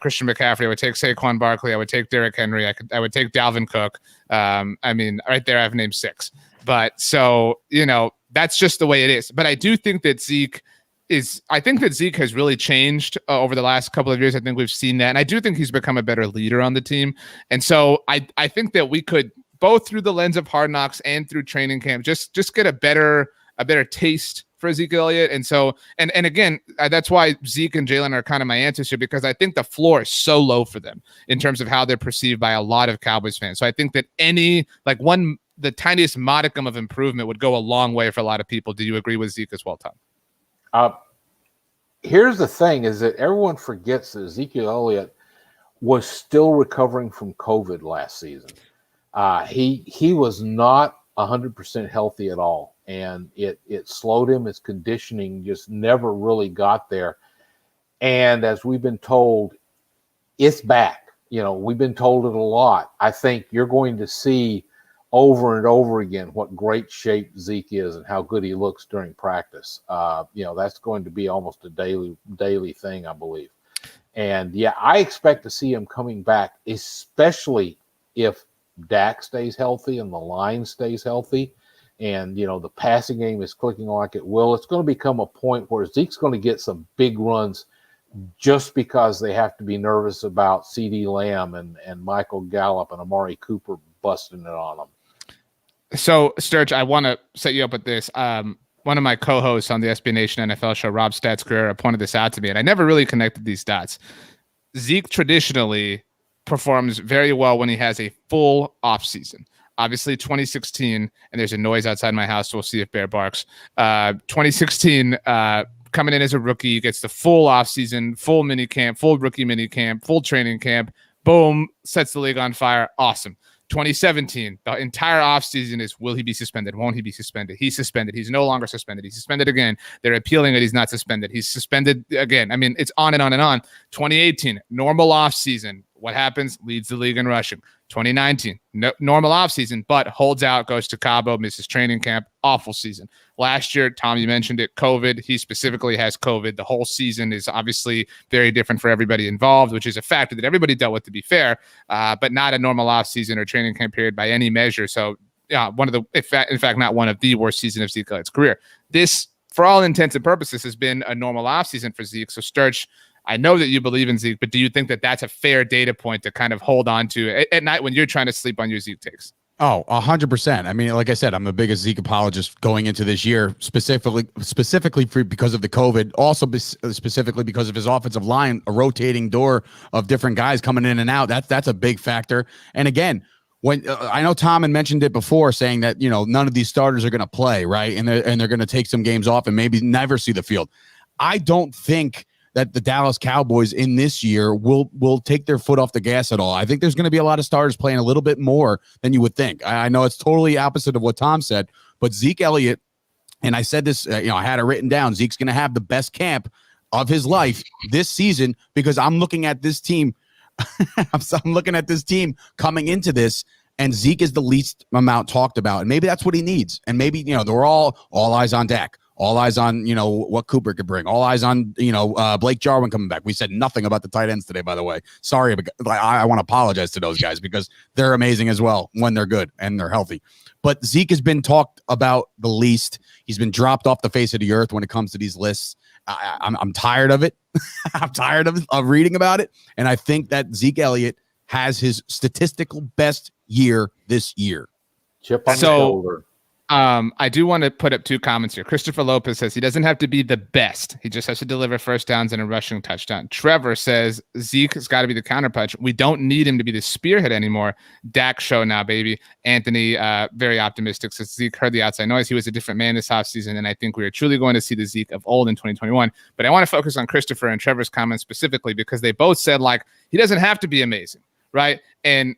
[SPEAKER 1] Christian McCaffrey. I would take Saquon Barkley. I would take Derrick Henry. I would take Dalvin Cook. Right there, I've named 6. But so, that's just the way it is. But I do think that Zeke has really changed over the last couple of years. I think we've seen that. And I do think he's become a better leader on the team. And so I think that we could, both through the lens of Hard Knocks and through training camp, just get a better taste for Ezekiel Elliott. And so, and again, that's why Zeke and Jalen are kind of my answers here, because I think the floor is so low for them in terms of how they're perceived by a lot of Cowboys fans. So I think that the tiniest modicum of improvement would go a long way for a lot of people. Do you agree with Zeke as well, Tom?
[SPEAKER 2] Here's the thing, is that everyone forgets that Ezekiel Elliott was still recovering from COVID last season. He was not 100% healthy at all, and it slowed him. His conditioning just never really got there. And as we've been told, it's back. We've been told it a lot. I think you're going to see over and over again what great shape Zeke is and how good he looks during practice. That's going to be almost a daily thing, I believe. And yeah, I expect to see him coming back, especially if Dak stays healthy and the line stays healthy, and the passing game is clicking like it will. It's going to become a point where Zeke's going to get some big runs just because they have to be nervous about CeeDee Lamb and Michael Gallup and Amari Cooper busting it on them.
[SPEAKER 1] So, Sturch, I want to set you up with this. One of my co-hosts on the SB Nation NFL show, Rob Statsguerrera, pointed this out to me, and I never really connected these dots. Zeke traditionally performs very well when he has a full offseason. Obviously, 2016, and there's a noise outside my house, so we'll see if Bear barks. 2016, coming in as a rookie, gets the full offseason, full mini camp, full rookie mini camp, full training camp. Boom, sets the league on fire. Awesome. 2017, the entire offseason is, will he be suspended? Won't he be suspended? He's suspended. He's no longer suspended. He's suspended again. They're appealing that he's not suspended. He's suspended again. It's on and on and on. 2018, normal offseason. What happens? Leads the league in rushing. 2019, normal offseason, but holds out, goes to Cabo, misses training camp. Awful season. Last year, Tom, you mentioned it, COVID. He specifically has COVID. The whole season is obviously very different for everybody involved, which is a factor that everybody dealt with, to be fair, but not a normal offseason or training camp period by any measure. So, in fact, not one of the worst seasons of Zeke Elliott's career. This, for all intents and purposes, has been a normal offseason for Zeke. So, Sturch, I know that you believe in Zeke, but do you think that that's a fair data point to kind of hold on to at night when you're trying to sleep on your Zeke takes?
[SPEAKER 3] Oh, 100%. Like I said, I'm the biggest Zeke apologist going into this year, specifically because of the COVID, also specifically because of his offensive line, a rotating door of different guys coming in and out. That's a big factor. And again, when I know Tom had mentioned it before, saying that none of these starters are going to play, right, and they're going to take some games off and maybe never see the field. I don't think that the Dallas Cowboys in this year will take their foot off the gas at all. I think there's going to be a lot of starters playing a little bit more than you would think. I know it's totally opposite of what Tom said, but Zeke Elliott And I said this, I had it written down. Zeke's going to have the best camp of his life this season because I'm looking at this team. I'm looking at this team coming into this, and Zeke is the least amount talked about. And maybe that's what he needs. And maybe, they're all eyes on Dak, all eyes on, what Cooper could bring, all eyes on, Blake Jarwin coming back. We said nothing about the tight ends today, by the way. Sorry, but I want to apologize to those guys because they're amazing as well when they're good and they're healthy. But Zeke has been talked about the least. He's been dropped off the face of the earth when it comes to these lists. I'm tired of it. I'm tired of reading about it. And I think that Zeke Elliott has his statistical best year this year.
[SPEAKER 2] Chip on the shoulder.
[SPEAKER 1] I do want to put up 2 comments here. Christopher Lopez says he doesn't have to be the best. He just has to deliver first downs and a rushing touchdown. Trevor says Zeke has got to be the counterpunch. We don't need him to be the spearhead anymore. Dak show now, baby. Anthony, very optimistic, says Zeke heard the outside noise. He was a different man this offseason, and I think we are truly going to see the Zeke of old in 2021. But I want to focus on Christopher and Trevor's comments specifically because they both said, he doesn't have to be amazing, right? And,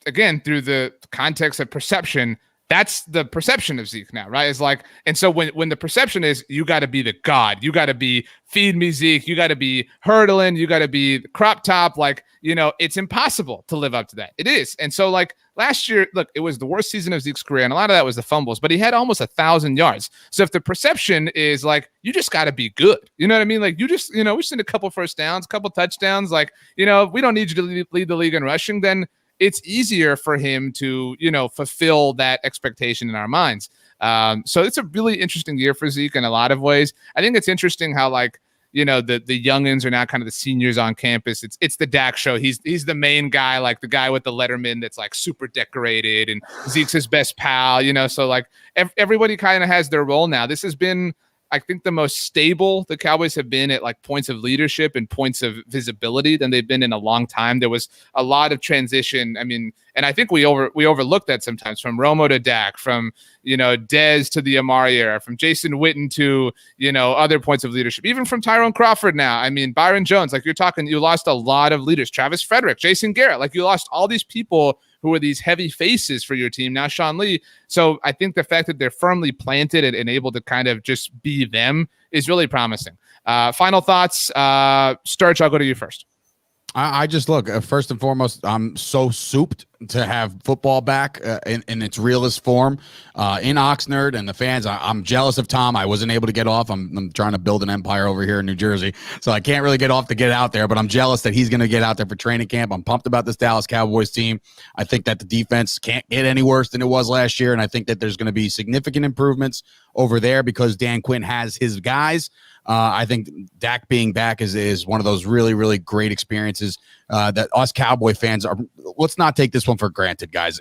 [SPEAKER 1] again, through the context of perception, that's the perception of Zeke now, right? It's and so when the perception is you got to be the God, you got to be feed me Zeke, you got to be hurdling, you got to be the crop top, it's impossible to live up to that. It is. And so last year, look, it was the worst season of Zeke's career, and a lot of that was the fumbles, but he had almost 1,000 yards. So if the perception is you just got to be good, you know what I mean? You just, we just need a couple first downs, couple touchdowns, we don't need you to lead the league in rushing, then it's easier for him to, fulfill that expectation in our minds. So it's a really interesting year for Zeke in a lot of ways. I think it's interesting how the youngins are now kind of the seniors on campus. It's the Dak show. He's the main guy, the guy with the Letterman that's super decorated, and Zeke's his best pal, so everybody kind of has their role now. This has been, I think, the most stable the Cowboys have been at points of leadership and points of visibility than they've been in a long time. There was a lot of transition. I mean, and I think we overlooked that sometimes, from Romo to Dak, from, Dez to the Amari era, from Jason Witten to, other points of leadership, even from Tyrone Crawford now. I mean, Byron Jones, you lost a lot of leaders, Travis Frederick, Jason Garrett, you lost all these people who were these heavy faces for your team. Now Sean Lee. So I think the fact that they're firmly planted and able to kind of just be them is really promising. Final thoughts. Sturch, I'll go to you first.
[SPEAKER 3] I just look, first and foremost, I'm so souped to have football back in its realest form in Oxnard, and the fans. I'm jealous of Tom. I wasn't able to get off. I'm trying to build an empire over here in New Jersey, so I can't really get off to get out there, but I'm jealous that he's going to get out there for training camp. I'm pumped about this Dallas Cowboys team. I think that the defense can't get any worse than it was last year, and I think that there's going to be significant improvements over there because Dan Quinn has his guys. I think Dak being back is one of those really, really great experiences that us Cowboy fans are. Let's not take this one for granted, guys.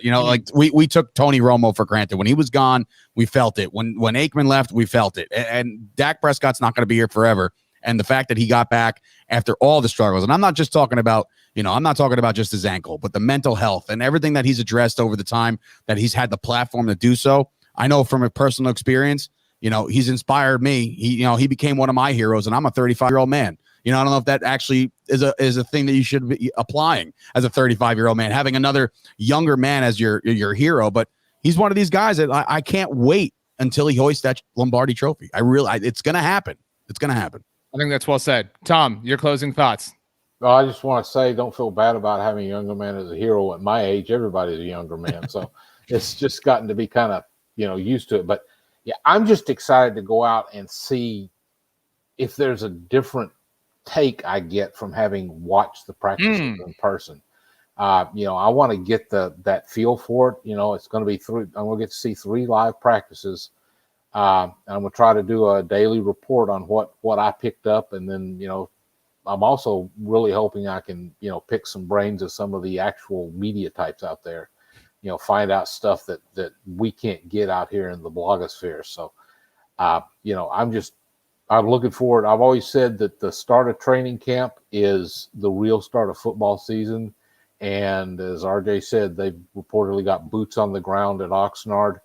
[SPEAKER 3] We took Tony Romo for granted. When he was gone, we felt it. When Aikman left, we felt it. And Dak Prescott's not going to be here forever. And the fact that he got back after all the struggles, and I'm not just talking about, I'm not talking about just his ankle, but the mental health and everything that he's addressed over the time that he's had the platform to do so. I know from a personal experience, he's inspired me. He became one of my heroes, and I'm a 35-year-old man. I don't know if that actually is a thing that you should be applying as a 35-year-old man, having another younger man as your hero. But he's one of these guys that I can't wait until he hoists that Lombardi trophy. It's going to happen. It's going to happen.
[SPEAKER 1] I think that's well said. Tom, your closing thoughts.
[SPEAKER 2] Well, I just want to say, don't feel bad about having a younger man as a hero. At my age, everybody's a younger man. So it's just gotten to be kind of, used to it. But yeah, I'm just excited to go out and see if there's a different take I get from having watched the practices in person. I want to get that feel for it. It's going to be I'm going to get to see 3 live practices. I'm going to try to do a daily report on what I picked up. And then, I'm also really hoping I can, pick some brains of some of the actual media types out there. Find out stuff that we can't get out here in the blogosphere. So, I'm looking forward. I've always said that the start of training camp is the real start of football season. And as RJ said, they've reportedly got boots on the ground at Oxnard.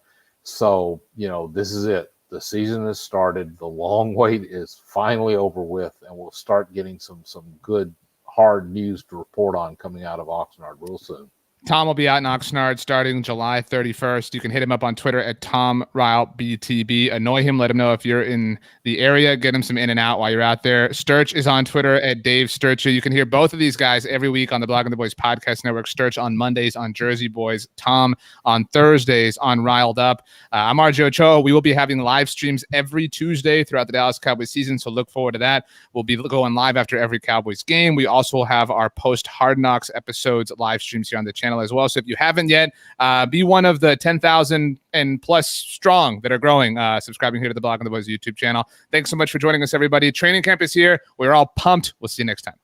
[SPEAKER 2] So, this is it. The season has started. The long wait is finally over with, and we'll start getting some good, hard news to report on coming out of Oxnard real soon.
[SPEAKER 1] Tom will be out in Oxnard starting July 31st. You can hit him up on Twitter at TomRyleBTB. Annoy him. Let him know if you're in the area. Get him some in and out while you're out there. Sturch is on Twitter at Dave Sturchio. You can hear both of these guys every week on the Blogging the Boys podcast network. Sturch on Mondays on Jersey Boys. Tom on Thursdays on Riled Up. I'm RJ Ochoa. We will be having live streams every Tuesday throughout the Dallas Cowboys season, so look forward to that. We'll be going live after every Cowboys game. We also will have our post Hard Knocks episodes live streams here on the channel as well. So if you haven't yet, be one of the 10,000 and plus strong that are growing, subscribing here to the Blogging the Boys YouTube channel. Thanks so much for joining us, everybody. Training camp is here. We're all pumped. We'll see you next time.